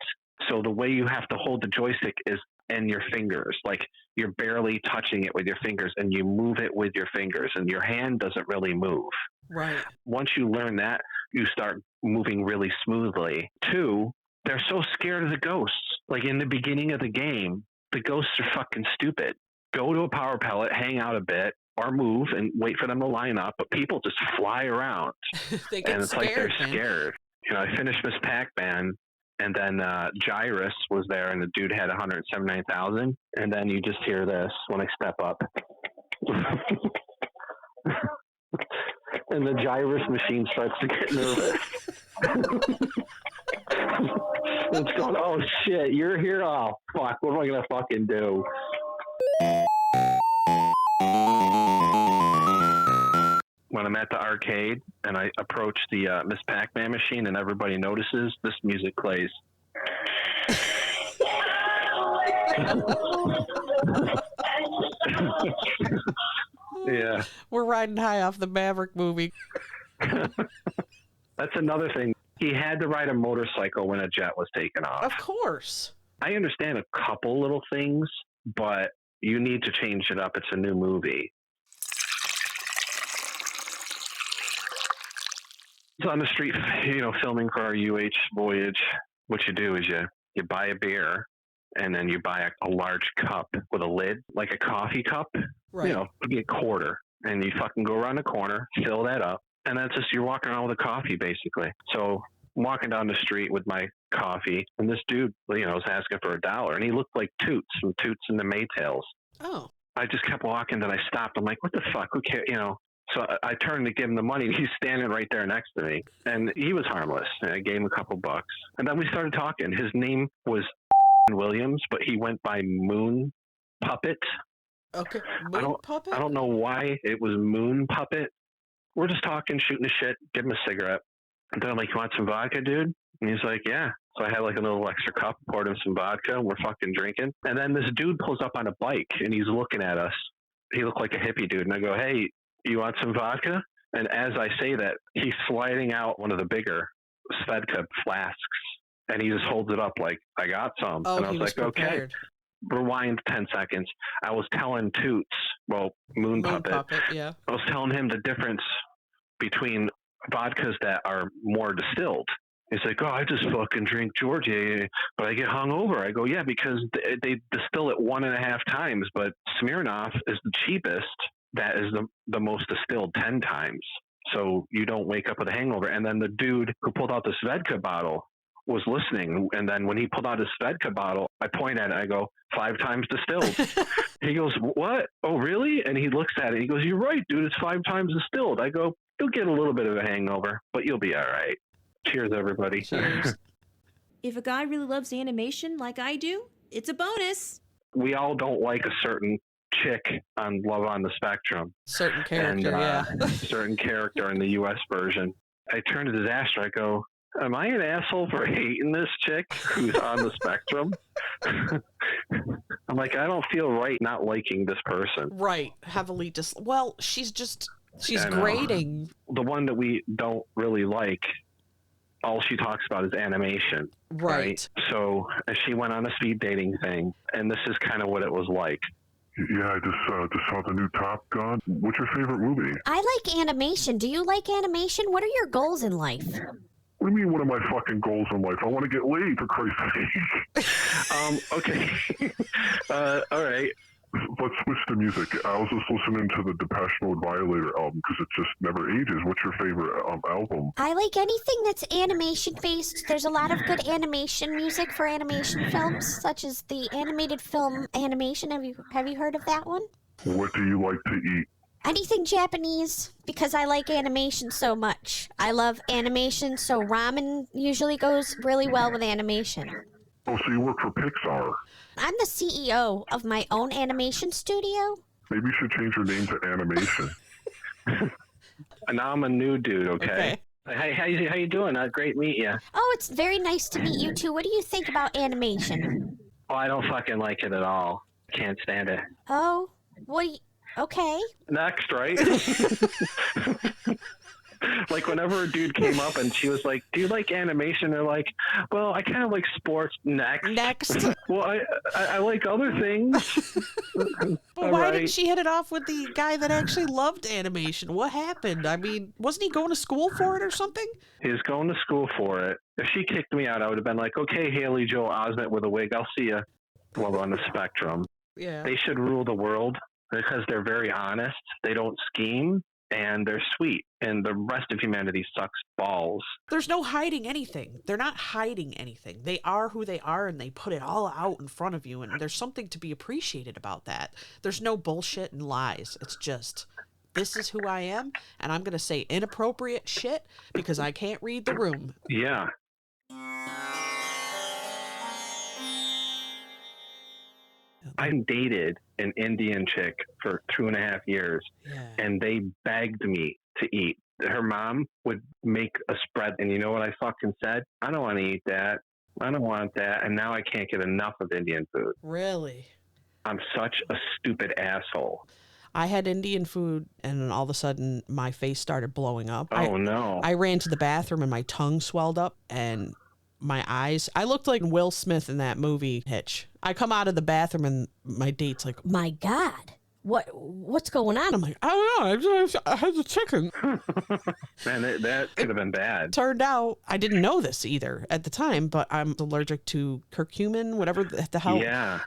S3: So the way you have to hold the joystick is in your fingers. Like you're barely touching it with your fingers, and you move it with your fingers, and your hand doesn't really move.
S2: Right. Once
S3: you learn that, you start moving really smoothly. 2, they're so scared of the ghosts. Like in the beginning of the game, the ghosts are fucking stupid. Go to a power pellet, hang out a bit, or move and wait for them to line up. But people just fly around.
S2: They get
S3: and it's
S2: scared,
S3: like they're
S2: man.
S3: scared. I finished Miss Pac-Man, and then Gyrus was there, and the dude had 179,000. And then you just hear this when I step up. And the Gyrus machine starts to get nervous. It's going, oh shit, you're here? Oh fuck, what am I gonna fucking do? When I'm at the arcade and I approach the Miss Pac-Man machine and everybody notices, this music plays. Yeah.
S2: We're riding high off the Maverick movie.
S3: That's another thing. He had to ride a motorcycle when a jet was taken off.
S2: Of course.
S3: I understand a couple little things, but you need to change it up. It's a new movie. It's on the street, filming for our UH voyage. what you do is you buy a beer, and then you buy a large cup with a lid, like a coffee cup.
S2: Right.
S3: You know, it'd be a quarter, and you fucking go around the corner, fill that up, and that's just, you're walking around with a coffee, basically. So I'm walking down the street with my coffee, and this dude, you know, was asking for $1, and he looked like Toots from Toots and the Maytals.
S2: Oh.
S3: I just kept walking, then I stopped. I'm like, what the fuck? Who cares? You know. So I turned to give him the money. He's standing right there next to me, and he was harmless. And I gave him a couple bucks, and then we started talking. His name was Williams, but he went by Moon Puppet.
S2: Okay, Moon Puppet?
S3: I don't know why it was Moon Puppet. We're just talking, shooting the shit, give him a cigarette. And then I'm like, you want some vodka, dude? And he's like, yeah. So I had like a little extra cup, poured him some vodka, and we're fucking drinking. And then this dude pulls up on a bike, and he's looking at us. He looked like a hippie dude. And I go, hey, you want some vodka? And as I say that, he's sliding out one of the bigger Svedka flasks. And he just holds it up like, I got some.
S2: Oh,
S3: and I
S2: was
S3: like,
S2: prepared.
S3: Okay. Rewind 10 seconds. I was telling Toots, Moon Puppet,
S2: yeah.
S3: I was telling him the difference between vodkas that are more distilled. He's like, oh, I just fucking drink Georgia, but I get hungover. I go, yeah, because they distill it 1.5 times, but Smirnoff is the cheapest. That is the most distilled 10 times. So you don't wake up with a hangover. And then the dude who pulled out the Svedka bottle was listening. And then when he pulled out his Svedka bottle, I point at it. I go, 5 times distilled. He goes, what? Oh, really? And he looks at it. He goes, you're right, dude. It's 5 times distilled. I go, you'll get a little bit of a hangover, but you'll be all right. Cheers, everybody.
S2: Cheers.
S15: If a guy really loves animation like I do, it's a bonus.
S3: We all don't like a certain chick on Love on the Spectrum.
S2: Certain character, yeah.
S3: Certain character in the U.S. version. I turn to Disaster. I go, am I an asshole for hating this chick who's on the spectrum? I'm like, I don't feel right not liking this person.
S2: Right. Heavily well, she's grating.
S3: The one that we don't really like, all she talks about is animation.
S2: Right.
S3: So she went on a speed dating thing, and this is kind of what it was like.
S11: Yeah, I just saw the new Top Gun. What's your favorite movie?
S16: I like animation. Do you like animation? What are your goals in life?
S11: What do you mean, what are my fucking goals in life? I want to get laid, for Christ's sake.
S3: Okay. All right.
S11: Let's switch to music. I was just listening to the Depeche Mode Violator album because it just never ages. What's your favorite album?
S16: I like anything that's animation-based. There's a lot of good animation music for animation films, such as the animated film Animation. Have you heard of that one?
S11: What do you like to eat?
S16: Anything Japanese, because I like animation so much. I love animation, so ramen usually goes really well with animation.
S11: Oh, so you work for Pixar.
S16: I'm the CEO of my own animation studio.
S11: Maybe you should change your name to Animation.
S3: And now I'm a new dude, okay? Hey, how you doing? Great to meet you.
S16: Oh, it's very nice to meet you, too. What do you think about animation?
S3: Oh, I don't fucking like it at all. Can't stand it.
S16: Oh, okay.
S3: Next, right? Like, whenever a dude came up and she was like, do you like animation? They're like, well, I kind of like sports. Next. Well, I like other things.
S2: But why didn't she hit it off with the guy that actually loved animation? What happened? I mean, wasn't he going to school for it or something?
S3: He was going to school for it. If she kicked me out, I would have been like, okay, Haley Joel Osment with a wig, I'll see you. Love on the Spectrum.
S2: Yeah.
S3: They should rule the world because they're very honest. They don't scheme. And they're sweet, and the rest of humanity sucks balls.
S2: There's no hiding anything. They're not hiding anything. They are who they are, and they put it all out in front of you, and there's something to be appreciated about that. There's no bullshit and lies. It's just, this is who I am, and I'm going to say inappropriate shit because I can't read the room.
S3: Yeah. I dated an Indian chick for 2.5 years, and they begged me to eat. Her mom would make a spread, and you know what I fucking said? I don't want to eat that. I don't want that. And now I can't get enough of Indian food.
S2: Really?
S3: I'm such a stupid asshole.
S2: I had Indian food, and then all of a sudden, my face started blowing up.
S3: Oh, no.
S2: I ran to the bathroom, and my tongue swelled up, and my eyes. I looked like Will Smith in that movie Hitch. I come out of the bathroom and my date's like,
S16: my God,
S17: what's going on? I'm like, I don't know. I had the chicken.
S3: Man, that could have been bad.
S2: Turned out I didn't know this either at the time, but I'm allergic to curcumin, whatever the hell.
S3: Yeah.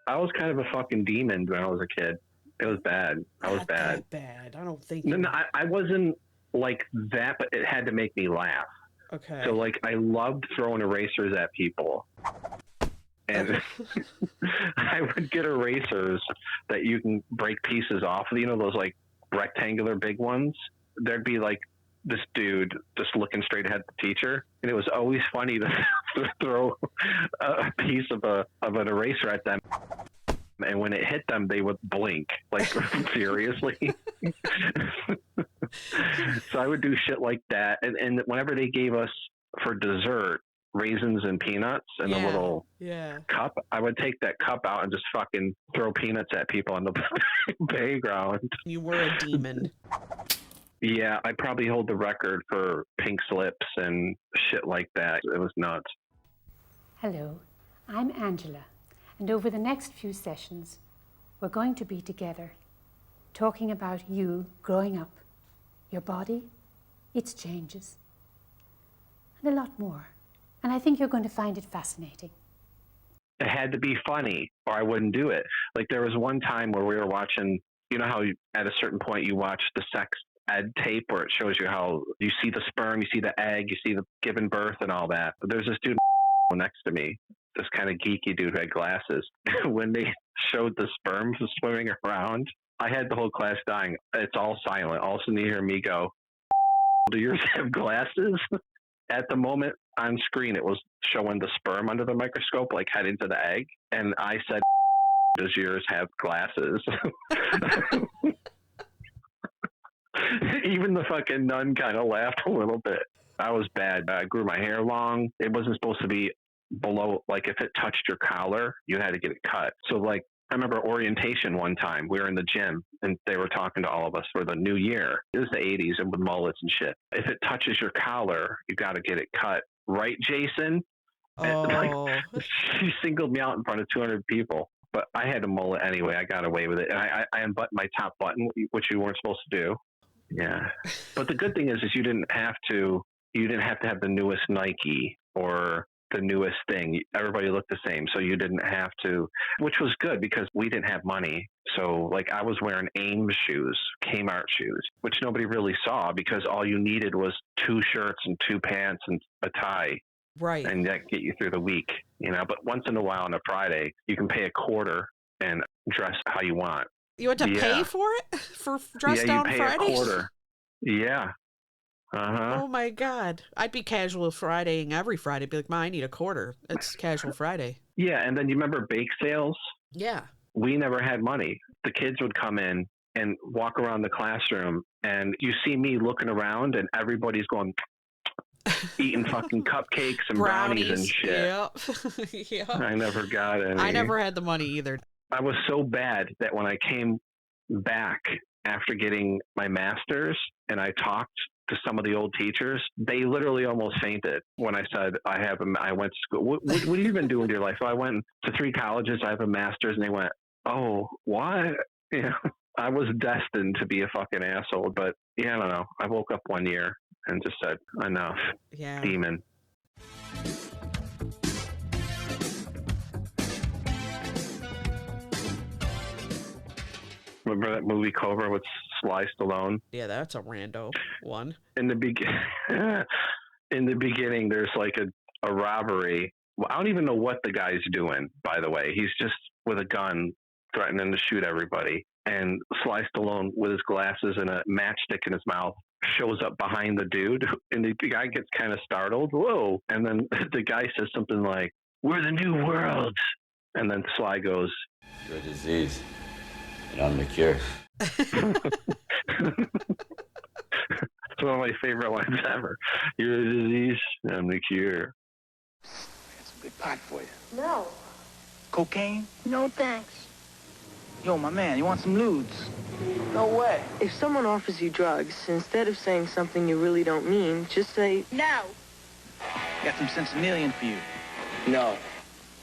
S3: I was kind of a fucking demon when I was a kid. It was bad. I was bad.
S2: Not that bad. I don't think.
S3: No, I wasn't like that, but it had to make me laugh.
S2: Okay.
S3: So, like, I loved throwing erasers at people. And I would get erasers that you can break pieces off of, those like rectangular big ones. There'd be like this dude just looking straight ahead at the teacher. And it was always funny to throw a piece of an eraser at them. And when it hit them, they would blink, like, furiously. So I would do shit like that. And whenever they gave us for dessert raisins and peanuts in a little cup, I would take that cup out and just fucking throw peanuts at people on the playground.
S2: You were a demon.
S3: Yeah, I probably hold the record for pink slips and shit like that. It was nuts.
S18: Hello, I'm Angela, and over the next few sessions, we're going to be together, talking about you growing up, your body, its changes, and a lot more. And I think you're going to find it fascinating.
S3: It had to be funny or I wouldn't do it. Like, there was one time where we were watching, how at a certain point you watch the sex ed tape where it shows you how you see the sperm, you see the egg, you see the giving birth and all that. But there's this dude next to me, this kind of geeky dude who had glasses. When they showed the sperm swimming around, I had the whole class dying. It's all silent. All of a sudden you hear me go, do yours have glasses? At the moment on screen, it was showing the sperm under the microscope, like heading to the egg. And I said, does yours have glasses? Even the fucking nun kind of laughed a little bit. I was bad. I grew my hair long. It wasn't supposed to be below, like if it touched your collar, you had to get it cut. So like, I remember orientation one time, we were in the gym and they were talking to all of us for the new year. It was the 80s and with mullets and shit. If it touches your collar, you got to get it cut. Right, Jason?
S2: Oh.
S3: Like, she singled me out in front of 200 people. But I had a mullet anyway. I got away with it. And I unbuttoned my top button, which you weren't supposed to do. Yeah. But the good thing is you didn't have to have the newest Nike or the newest thing. Everybody looked the same. So you didn't have to, which was good because we didn't have money. So like I was wearing Ames shoes, Kmart shoes, which nobody really saw because all you needed was 2 shirts and 2 pants and a tie.
S2: Right.
S3: And that get you through the week, But once in a while on a Friday, you can pay a quarter and dress how you want.
S2: You had to pay for it? For dress down Fridays?
S3: Yeah, you pay a quarter. Yeah. Uh-huh.
S2: Oh my God. I'd be casual Fridaying every Friday. Be like, I need a quarter. It's casual Friday.
S3: Yeah, and then you remember bake sales?
S2: Yeah.
S3: We never had money. The kids would come in and walk around the classroom, and you see me looking around, and everybody's going, eating fucking cupcakes and brownies and shit.
S2: Yep. Yep.
S3: I never got any.
S2: I never had the money either.
S3: I was so bad that when I came back after getting my master's and I talked to some of the old teachers, they literally almost fainted when I said I went to school. What have you been doing with your life? So I went to 3 colleges. I have a master's, and they went, "Oh, what?" I was destined to be a fucking asshole. But I don't know. I woke up one year and just said, "Enough, demon." Remember that movie Cobra with Sly Stallone?
S2: Yeah, that's a rando one.
S3: In the beginning, there's like a robbery. Well, I don't even know what the guy's doing, by the way. He's just with a gun threatening to shoot everybody. And Sly Stallone, with his glasses and a matchstick in his mouth, shows up behind the dude. And the guy gets kind of startled. Whoa. And then the guy says something like, "We're the new world." And then Sly goes,
S19: "You're a disease. And I'm the cure."
S3: It's one of my favorite lines ever. "You're a disease, I'm the cure."
S19: I got some good pot for you.
S10: No.
S9: Cocaine?
S10: No, thanks.
S9: Yo, my man, you want some ludes?
S20: No way. If someone offers you drugs, instead of saying something you really don't mean, just say,
S10: No.
S9: Got some sensimillion for you.
S20: no.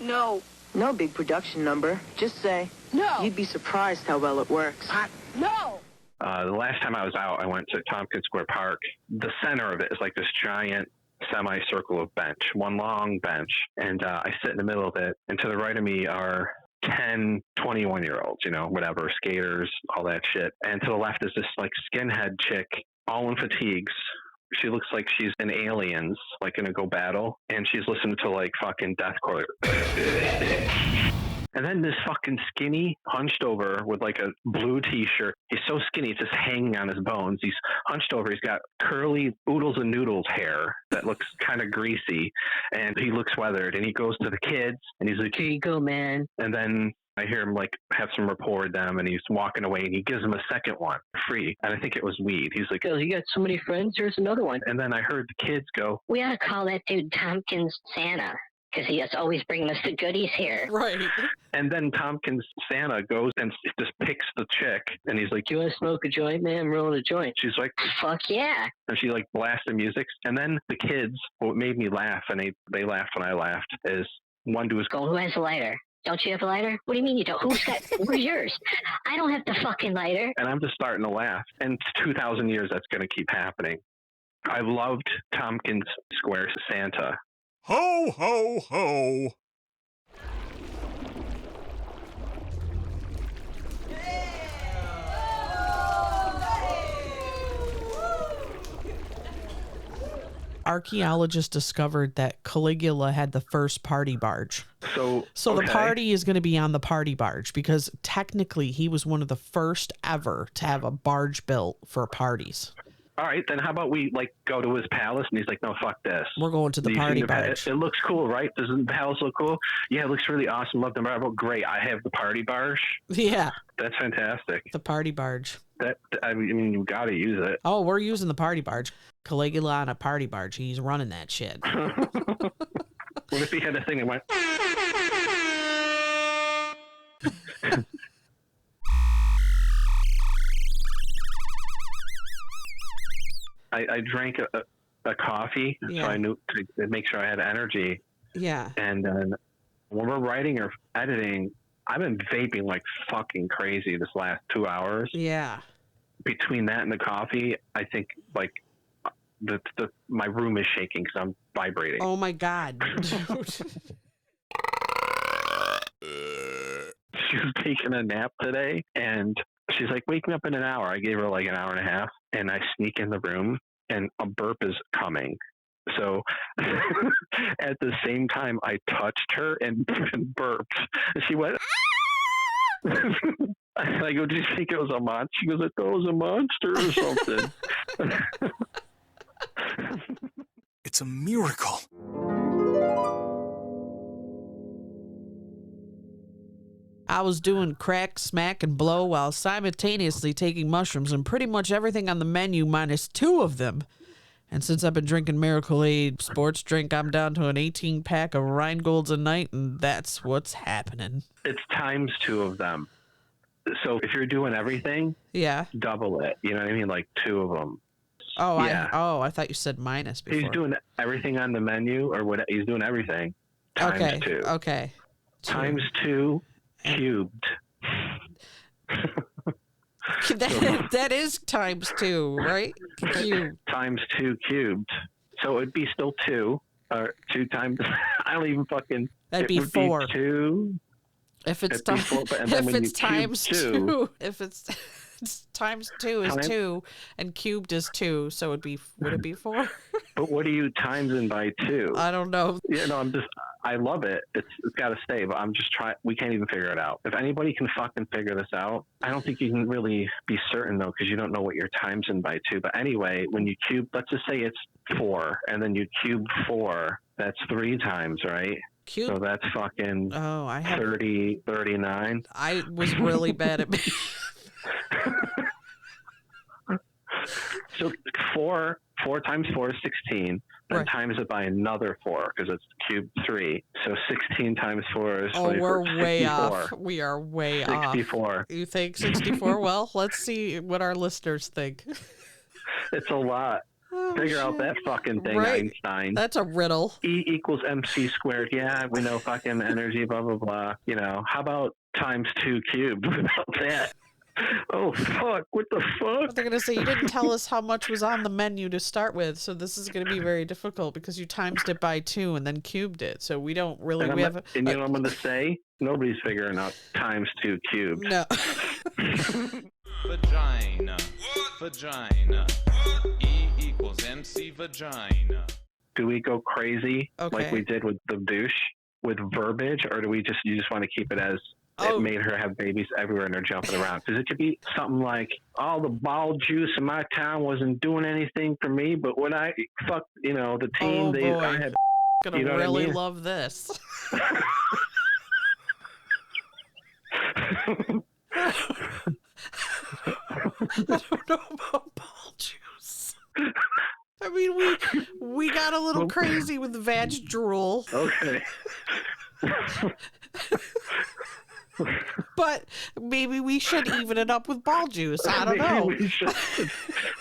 S10: No.
S20: No big production number. Just say, no. You'd be surprised how well it works.
S10: No!
S3: The last time I was out, I went to Tompkin Square Park. The center of it is like this giant semicircle of bench, one long bench. And I sit in the middle of it. And to the right of me are 10, 21-year-olds, you know, whatever, skaters, all that shit. And to the left is this like skinhead chick, all in fatigues. She looks like she's in Aliens, like gonna go battle. And she's listening to like fucking deathcore. And then this fucking skinny, hunched over with like a blue t-shirt. He's so skinny, it's just hanging on his bones. He's hunched over. He's got curly oodles and noodles hair that looks kind of greasy. And he looks weathered. And he goes to the kids and he's like, here you go, man. And then I hear him like have some rapport with them and he's walking away and he gives them a second one free. And I think it was weed. He's like, oh, you got so many friends? Here's another one. And then I heard the kids go,
S10: We ought to call that dude Tompkins Santa, because he is always bringing us the goodies here.
S2: Right.
S3: And then Tompkins Santa goes and just picks the chick. And he's like, you want to smoke a joint, man? I'm rolling a joint. She's like,
S10: fuck yeah.
S3: And she like blasts the music. And then the kids, what made me laugh, and they laughed when I laughed, is one dude was
S10: going, who has a lighter? Don't you have a lighter? What do you mean you don't? Where's yours? I don't have the fucking lighter.
S3: And I'm just starting to laugh. And 2,000 years, that's going to keep happening. I loved Tompkins Square Santa.
S8: Ho, ho, ho.
S2: Archaeologists discovered that Caligula had the first party barge.
S3: So
S2: the party is going to be on the party barge because technically he was one of the first ever to have a barge built for parties.
S3: All right, then how about we like go to his palace? And he's like, no, fuck this.
S2: We're going to the party barge.
S3: It looks cool, right? Doesn't the palace look cool? Yeah, it looks really awesome. Love the marble. Great. I have the party barge.
S2: Yeah.
S3: That's fantastic.
S2: The party barge.
S3: I mean, you got to use it.
S2: Oh, we're using the party barge. Caligula on a party barge. He's running that shit.
S3: What if he had a thing that went... I drank a coffee, so I knew to make sure I had energy.
S2: Yeah.
S3: And then when we're writing or editing, I've been vaping like fucking crazy this last 2 hours.
S2: Yeah.
S3: Between that and the coffee, I think like my room is shaking because I'm vibrating.
S2: Oh my God.
S3: She was taking a nap today and she's like, wake me up in an hour. I gave her like an hour and a half and I sneak in the room and a burp is coming. So at the same time, I touched her and burped. And she went, I go, do you think it was a monster? She goes, I thought it was a monster or something.
S4: It's a miracle.
S2: I was doing crack, smack, and blow while simultaneously taking mushrooms and pretty much everything on the menu minus 2 of them. And since I've been drinking Miracle Aid sports drink, I'm down to an 18-pack of Rheingolds a night, and that's what's happening.
S3: It's times 2 of them. So if you're doing everything, double it. You know what I mean? Like 2 of them.
S2: Oh, yeah. I thought you said minus before.
S3: He's doing everything on the menu, or what? He's doing everything times 2.
S2: Okay.
S3: Times 2 cubed.
S2: That is times 2, right? Cubed.
S3: Times 2 cubed. So it'd be still 2, or 2 times. I don't even fucking.
S2: That'd be 4.
S3: 2.
S2: If it's times 2, if it's times 2 is 2, and cubed is 2, so would it be 4?
S3: But what are you timesing by 2?
S2: I don't know.
S3: Yeah, no, I love it. It's got to stay, but I'm just trying. We can't even figure it out. If anybody can fucking figure this out, I don't think you can really be certain though, because you don't know what you're timesing by 2. But anyway, when you cube, let's just say it's 4, and then you cube 4, that's 3 times, right?
S2: Cube.
S3: So that's fucking 30, 39.
S2: I was really bad at math.
S3: So 4 times 4 is 16. Then times it by another 4 because it's cubed 3. So 16 times 4 is 24.
S2: We're way
S3: 64.
S2: off. We are way
S3: 64.
S2: off.
S3: 64.
S2: You think 64? Well, let's see what our listeners think.
S3: It's a lot. Figure out that fucking thing,
S2: Right.
S3: Einstein.
S2: That's a riddle.
S3: E equals MC squared. Yeah, we know fucking energy, blah, blah, blah. You know, how about times 2 cubed? What about that? Oh, fuck. What the fuck?
S2: They're going to say, you didn't tell us how much was on the menu to start with, so this is going to be very difficult because you times it by 2 and then cubed it. So we don't really...
S3: And,
S2: we
S3: and you know what I'm going to say? Nobody's figuring out times 2 cubed.
S2: No.
S21: Vagina. Vagina. E equals MC vagina.
S3: Do we go crazy
S2: Okay.
S3: like we did with the douche with verbiage, or do we you just want to keep it as it made her have babies everywhere and they're jumping around? Because it could be something like, all the ball juice in my town wasn't doing anything for me, but when I fucked, you know, the team, I had.
S2: Gonna
S3: you know
S2: really
S3: what I mean?
S2: love this. I don't know about ball juice. I mean, we got a little crazy with the vag drool.
S3: Okay.
S2: But maybe we should even it up with ball juice. I don't know.
S3: We should.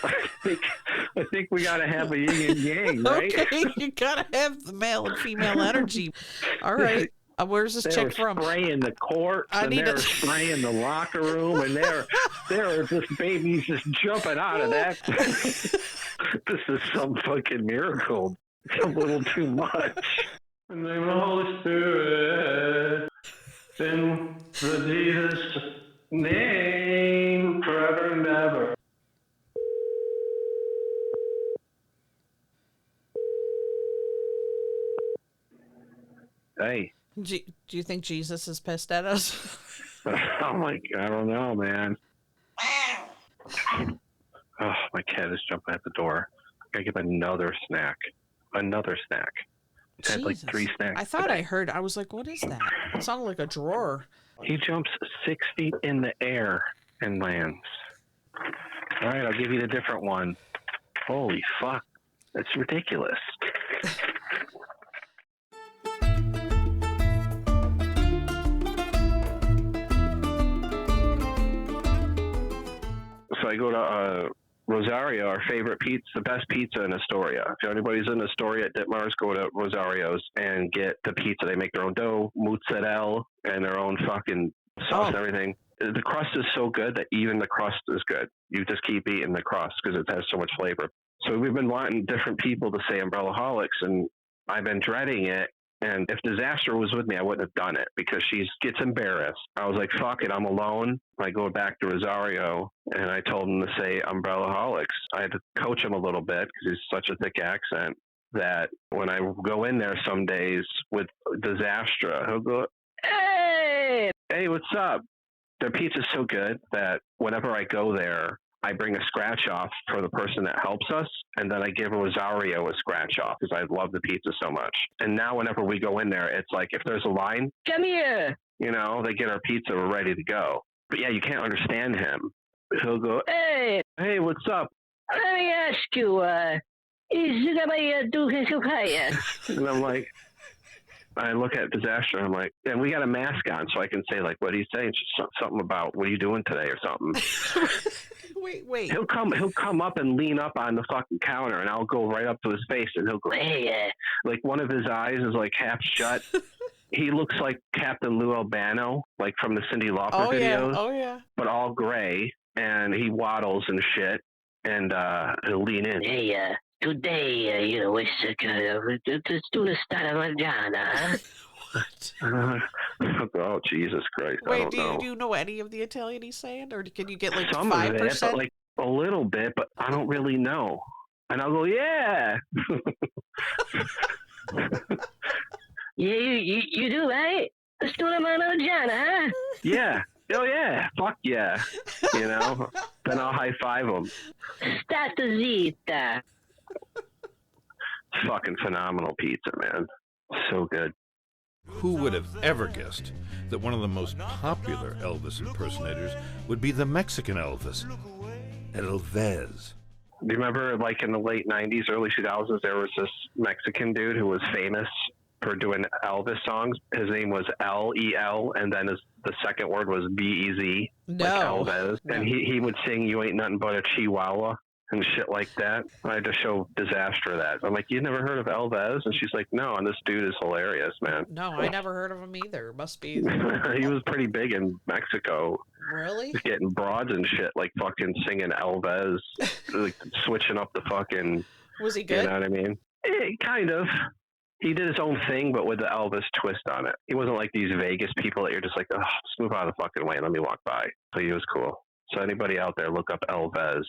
S3: I think we gotta have a yin and yang, right?
S2: Okay, you gotta have the male and female energy. All right. Where's this chick from?
S3: They were spraying the courts, and they were spraying the locker room, and there are just babies just jumping out of that. This is some fucking miracle. It's a little too much. In the name of the Holy Spirit, in the Jesus' name, forever and ever. Hey.
S2: Do you think Jesus is pissed at us?
S3: Oh my God, I don't know, man. Oh, my cat is jumping at the door. I gotta give another snack. Another snack. It's had like 3 snacks.
S2: I thought
S3: today.
S2: I heard. I was like, what is that? It sounded like a drawer.
S3: He jumps 6 feet in the air and lands. All right, I'll give you the different one. Holy fuck. That's ridiculous. So I go to Rosario, our favorite pizza, the best pizza in Astoria. If anybody's in Astoria at Ditmars, go to Rosario's and get the pizza. They make their own dough, mozzarella, and their own fucking sauce and everything. The crust is so good that even the crust is good. You just keep eating the crust because it has so much flavor. So we've been wanting different people to say Umbrellaholics, and I've been dreading it. And if Disaster was with me, I wouldn't have done it because she gets embarrassed. I was like, fuck it, I'm alone. I go back to Rosario, and I told him to say Umbrellaholics. I had to coach him a little bit because he's such a thick accent that when I go in there some days with Disaster, he'll go, hey, what's up? Their pizza's so good that whenever I go there, I bring a scratch off for the person that helps us, and then I give Rosario a scratch off because I love the pizza so much. And now whenever we go in there, it's like if there's a line, come here, you know, they get our pizza, we're ready to go. But yeah, you can't understand him. He'll go, hey, what's up? Let me ask you, and I'm like, I look at Disaster, and I'm like, and we got a mask on, so I can say, like, what do you say? It's just something about, what are you doing today or something.
S2: Wait.
S3: He'll come up and lean up on the fucking counter, and I'll go right up to his face, and he'll go, hey, like one of his eyes is like half shut. He looks like Captain Lou Albano, like from the Cyndi Lauper videos.
S2: Oh yeah.
S3: But all gray, and he waddles and shit, and he'll lean in. Hey, today, let's do the Staravagana. What? Oh, Jesus Christ.
S2: Wait,
S3: I don't know.
S2: Do you know any of the Italian he's saying? Or can you get like
S3: Some
S2: 5%?
S3: of it, but like a little bit, but I don't really know. And I'll go, yeah. Yeah, you do, right? Let's do the Staravagana, huh? Yeah. Oh, yeah. Fuck yeah. You know? Then I'll high five him. Stata zita. Fucking phenomenal pizza, man. So good.
S22: Who would have ever guessed that one of the most popular Elvis impersonators would be the Mexican Elvis, El-Vez?
S3: Do you remember, like, in the late 90s, early 2000s, there was this Mexican dude who was famous for doing Elvis songs? His name was L-E-L, and then the second word was B-E-Z, like El-Vez. And he would sing, "You Ain't Nothing But a Chihuahua." and shit like that. I had to show Disaster that. I'm like, you never heard of El-Vez? And she's like, no, and this dude is hilarious, man.
S2: No, I never heard of him either. Must be.
S3: He was pretty big in Mexico.
S2: Really?
S3: He's getting broads and shit, like fucking singing El-Vez, like switching up the fucking...
S2: Was he good?
S3: You know what I mean? Kind of. He did his own thing, but with the Elvis twist on it. He wasn't like these Vegas people that you're just like, oh, just move out of the fucking way and let me walk by. So he was cool. So anybody out there, look up El-Vez.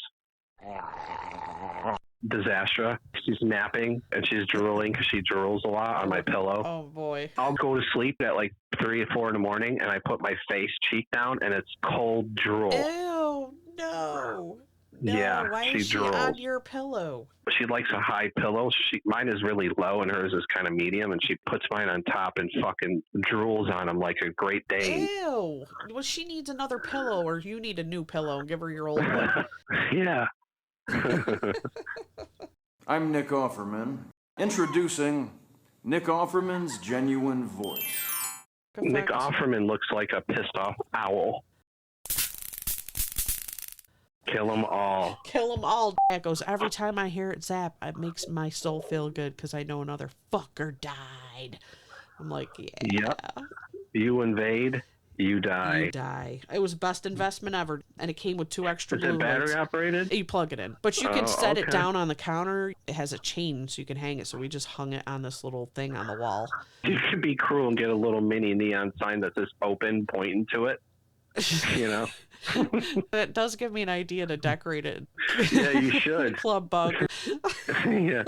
S3: Disaster. She's napping and she's drooling because she drools a lot on my pillow.
S2: Oh boy.
S3: I'll go to sleep at like 3 or 4 in the morning and I put my face cheek down and it's cold drool.
S2: Ew, no. No,
S3: Yeah,
S2: why
S3: she
S2: is she
S3: drools.
S2: on your pillow?
S3: She likes a high pillow. Mine is really low and hers is kind of medium, and she puts mine on top and fucking drools on them like a Great Dane.
S2: Ew. Well, she needs another pillow, or you need a new pillow and give her your old one.
S3: Yeah.
S1: I'm Nick Offerman. Introducing Nick Offerman's Genuine Voice.
S3: Nick Offerman looks like a pissed off owl. Kill them all.
S2: Kill them all. It goes every time I hear it zap. It makes my soul feel good because I know another fucker died. I'm like, yeah.
S3: Yep. You invade, you die.
S2: You die. It was best investment ever, and it came with 2 extra
S3: Is
S2: blue
S3: it battery
S2: lights.
S3: operated?
S2: You plug it in, but you can
S3: Oh,
S2: set it
S3: okay.
S2: down on the counter. It has a chain, so you can hang it. So we just hung it on this little thing on the wall.
S3: You could be cruel and get a little mini neon sign that says open pointing to it. You know?
S2: That does give me an idea to decorate it.
S3: Yeah, you should.
S2: Club bug.
S3: Yeah.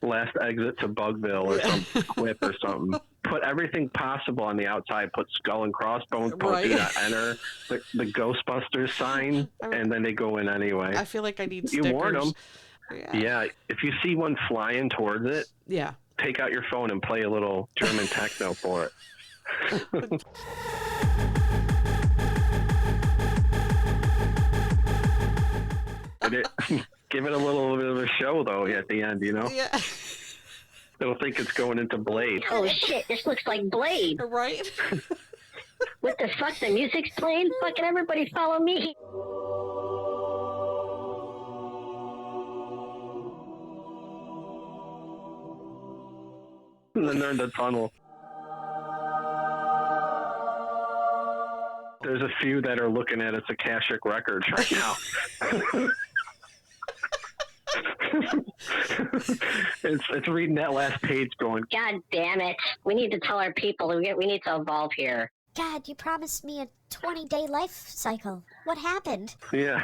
S3: Last exit to Bugville or some quip or something. Put everything possible on the outside. Put skull and crossbones. Put
S2: Right.
S3: do not enter. The Ghostbusters sign, and then they go in anyway.
S2: I feel like I need
S3: You
S2: stickers.
S3: warn them.
S2: Yeah.
S3: Yeah. If you see one flying towards it,
S2: Yeah.
S3: take out your phone and play a little German techno for it. Give it a little bit of a show though at the end, you know.
S2: Yeah.
S3: They'll think it's going into Blade.
S10: Oh shit, this looks like Blade.
S2: Right?
S10: What the fuck? The music's playing? Fucking everybody follow me.
S3: And then they're in the tunnel. There's a few that are looking at its Akashic records right now. it's reading that last page going,
S10: God damn it. We need to tell our people we need to evolve here.
S16: God, you promised me a 20-day life cycle. What happened?
S3: yeah,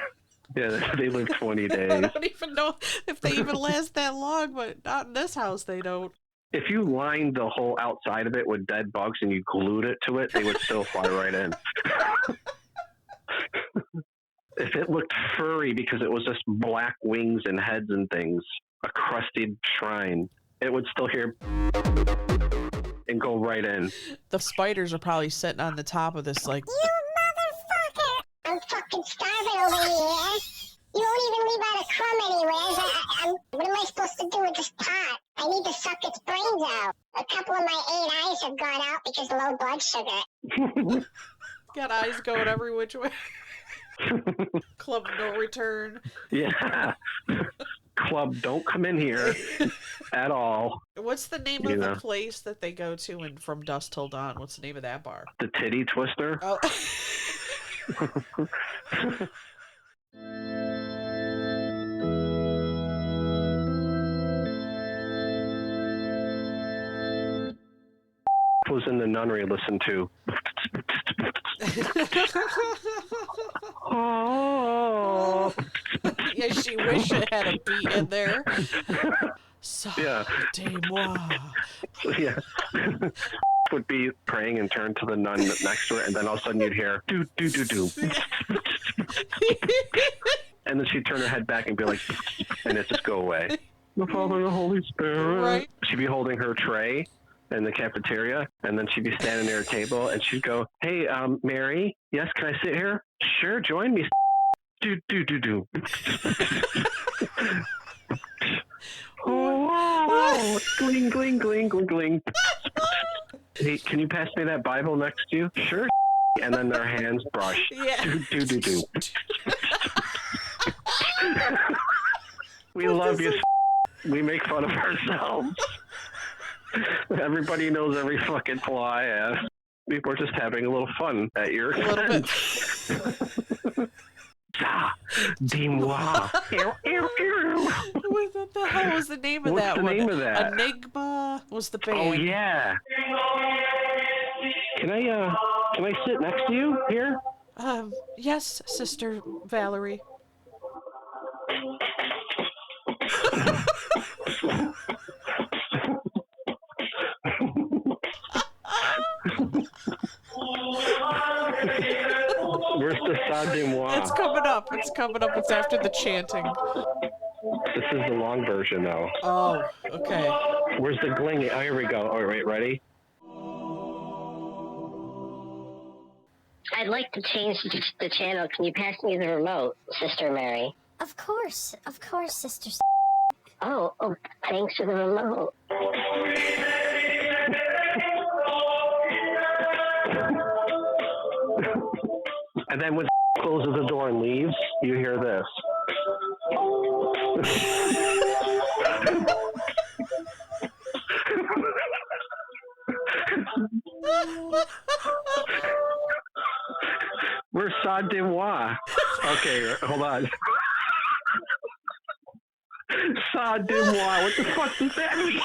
S3: they live 20
S2: I
S3: days.
S2: don't even know if they even last that long, but not in this house they don't.
S3: If you lined the whole outside of it with dead bugs and you glued it to it, they would still fly right in. If it looked furry because it was just black wings and heads and things, a crusted shrine, it would still hear and go right in.
S2: The spiders are probably sitting on the top of this, like,
S10: You motherfucker! I'm fucking starving over here. You won't even leave out a crumb anywhere. What am I supposed to do with this pot? I need to suck its brains out. A couple of my 8 eyes have gone out because of low blood sugar.
S2: got eyes going every which way. Club no return.
S3: Yeah. Club, don't come in here at all.
S2: What's the name of the place that they go to in From Dusk Till Dawn? What's the name of that bar?
S3: The Titty Twister.
S2: Oh.
S3: Was in the nunnery listened to. Oh.
S2: Yeah, she wish it had a beat in there.
S3: Yeah.
S2: Dis-moi.
S3: Yeah. Would be praying and turn to the nun next to her, and then all of a sudden you'd hear do do do do. And then she'd turn her head back and be like, and it just go away. The Father and the Holy Spirit.
S2: Right.
S3: She'd be holding her tray in the cafeteria, and then she'd be standing near a table, and she'd go, "Hey, Mary, yes, can I sit here? Sure, join me." Do do do do. Oh, gling gling gling gling gling. Hey, can you pass me that Bible next to you? Sure. And then their hands brush.
S2: Yeah.
S3: Do do do do. We love you. We make fun of ourselves. Everybody knows every fucking flaw I have. We're just having a little fun at your expense. Dis-moi.
S2: What the hell was the name of
S3: What's
S2: that
S3: the
S2: one?
S3: name of that?
S2: Enigma was the band.
S3: Oh yeah. Can I sit next to you here?
S2: Yes, Sister Valerie.
S3: Where's the Saint-Denis?
S2: It's coming up. It's coming up. It's after the chanting.
S3: This is the long version, though.
S2: Oh, okay.
S3: Where's the gling? Oh, here we go. All right, ready?
S10: I'd like to change the channel. Can you pass me the remote, Sister Mary?
S16: Of course, Sister.
S10: Oh, thanks for the remote.
S3: And then when closes the door and leaves, you hear this. Where's Saint-Denis? Okay, hold on. Saint-Denis, what the fuck does that mean?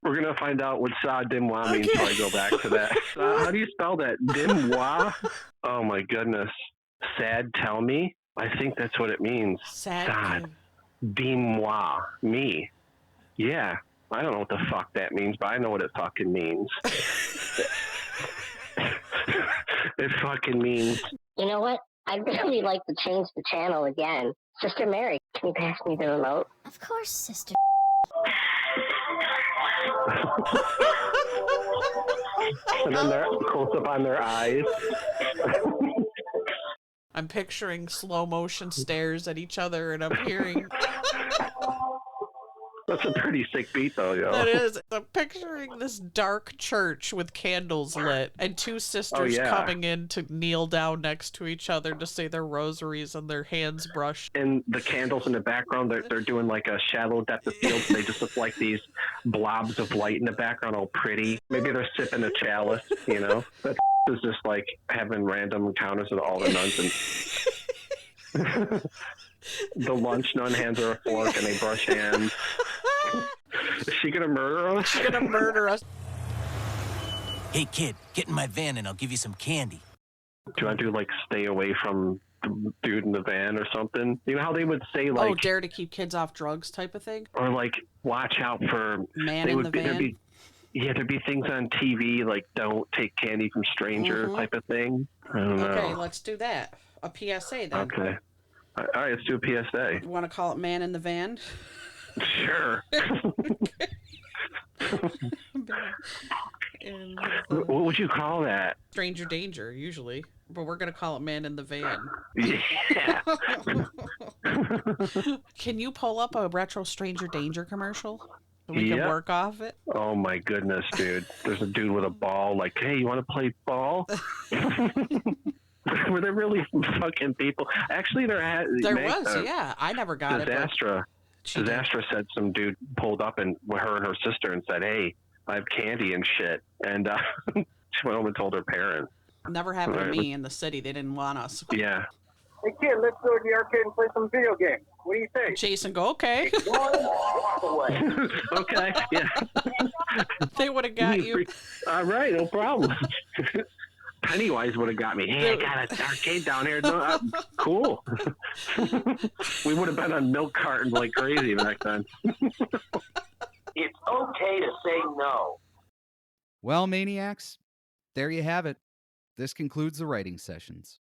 S3: We're gonna find out what Saint-Denis means before I go back to that. How do you spell that? Demois? Oh my goodness. Sad tell me? I think that's what it means.
S2: Sad.
S3: Dis-moi. Me. Yeah. I don't know what the fuck that means, but I know what it fucking means. It fucking means.
S10: You know what? I'd really like to change the channel again. Sister Mary, can you pass me the remote?
S16: Of course, Sister.
S3: And then they're close up on their eyes.
S2: I'm picturing slow motion stares at each other, and I'm hearing.
S3: That's a pretty sick beat, though, yo.
S2: That is. I'm picturing this dark church with candles lit, and two sisters coming in to kneel down next to each other to say their rosaries and their hands brushed.
S3: And the candles in the background, they're doing like a shallow depth of field. They just look like these blobs of light in the background, all pretty. Maybe they're sipping a chalice, you know? That is just like having random encounters with all the nuns. And the lunch nun hands her a fork and they brush hands. Is she gonna murder us?
S2: She's gonna murder us.
S5: Hey kid, get in my van and I'll give you some candy.
S3: Do I do like stay away from the dude in the van or something? You know how they would say like,
S2: dare to keep kids off drugs type of thing?
S3: or like watch out for
S2: Man in the van?
S3: There'd be things on TV like don't take candy from strangers type of thing. I don't know.
S2: Okay, let's do that. A PSA then.
S3: Okay. All right, let's do a PSA.
S2: You want to call it Man in the Van?
S3: Sure. What would you call that?
S2: Stranger danger, usually. But we're going to call it Man in the Van.
S3: Yeah.
S2: Can you pull up a retro Stranger Danger commercial? So we can work off it?
S3: Oh my goodness, dude. There's a dude with a ball like, hey, you want to play ball? Were there really fucking people? Actually, there
S2: was, yeah. I never got it.
S3: Disaster said some dude pulled up and her and her sister and said, hey, I have candy and shit. And she went home and told her parents.
S2: Never happened to me in the city. They didn't want us.
S3: Yeah.
S12: Hey kid, let's go to the arcade and play some video games. What do you think?
S2: Jason, go, okay.
S3: Okay, yeah.
S2: They would have got you.
S3: All right, no problem. Pennywise would have got me. Hey, I got an arcade down here. No, cool. We would have been on milk cartons like crazy back then.
S7: It's okay to say no.
S23: Well, Maniacs, there you have it. This concludes the writing sessions.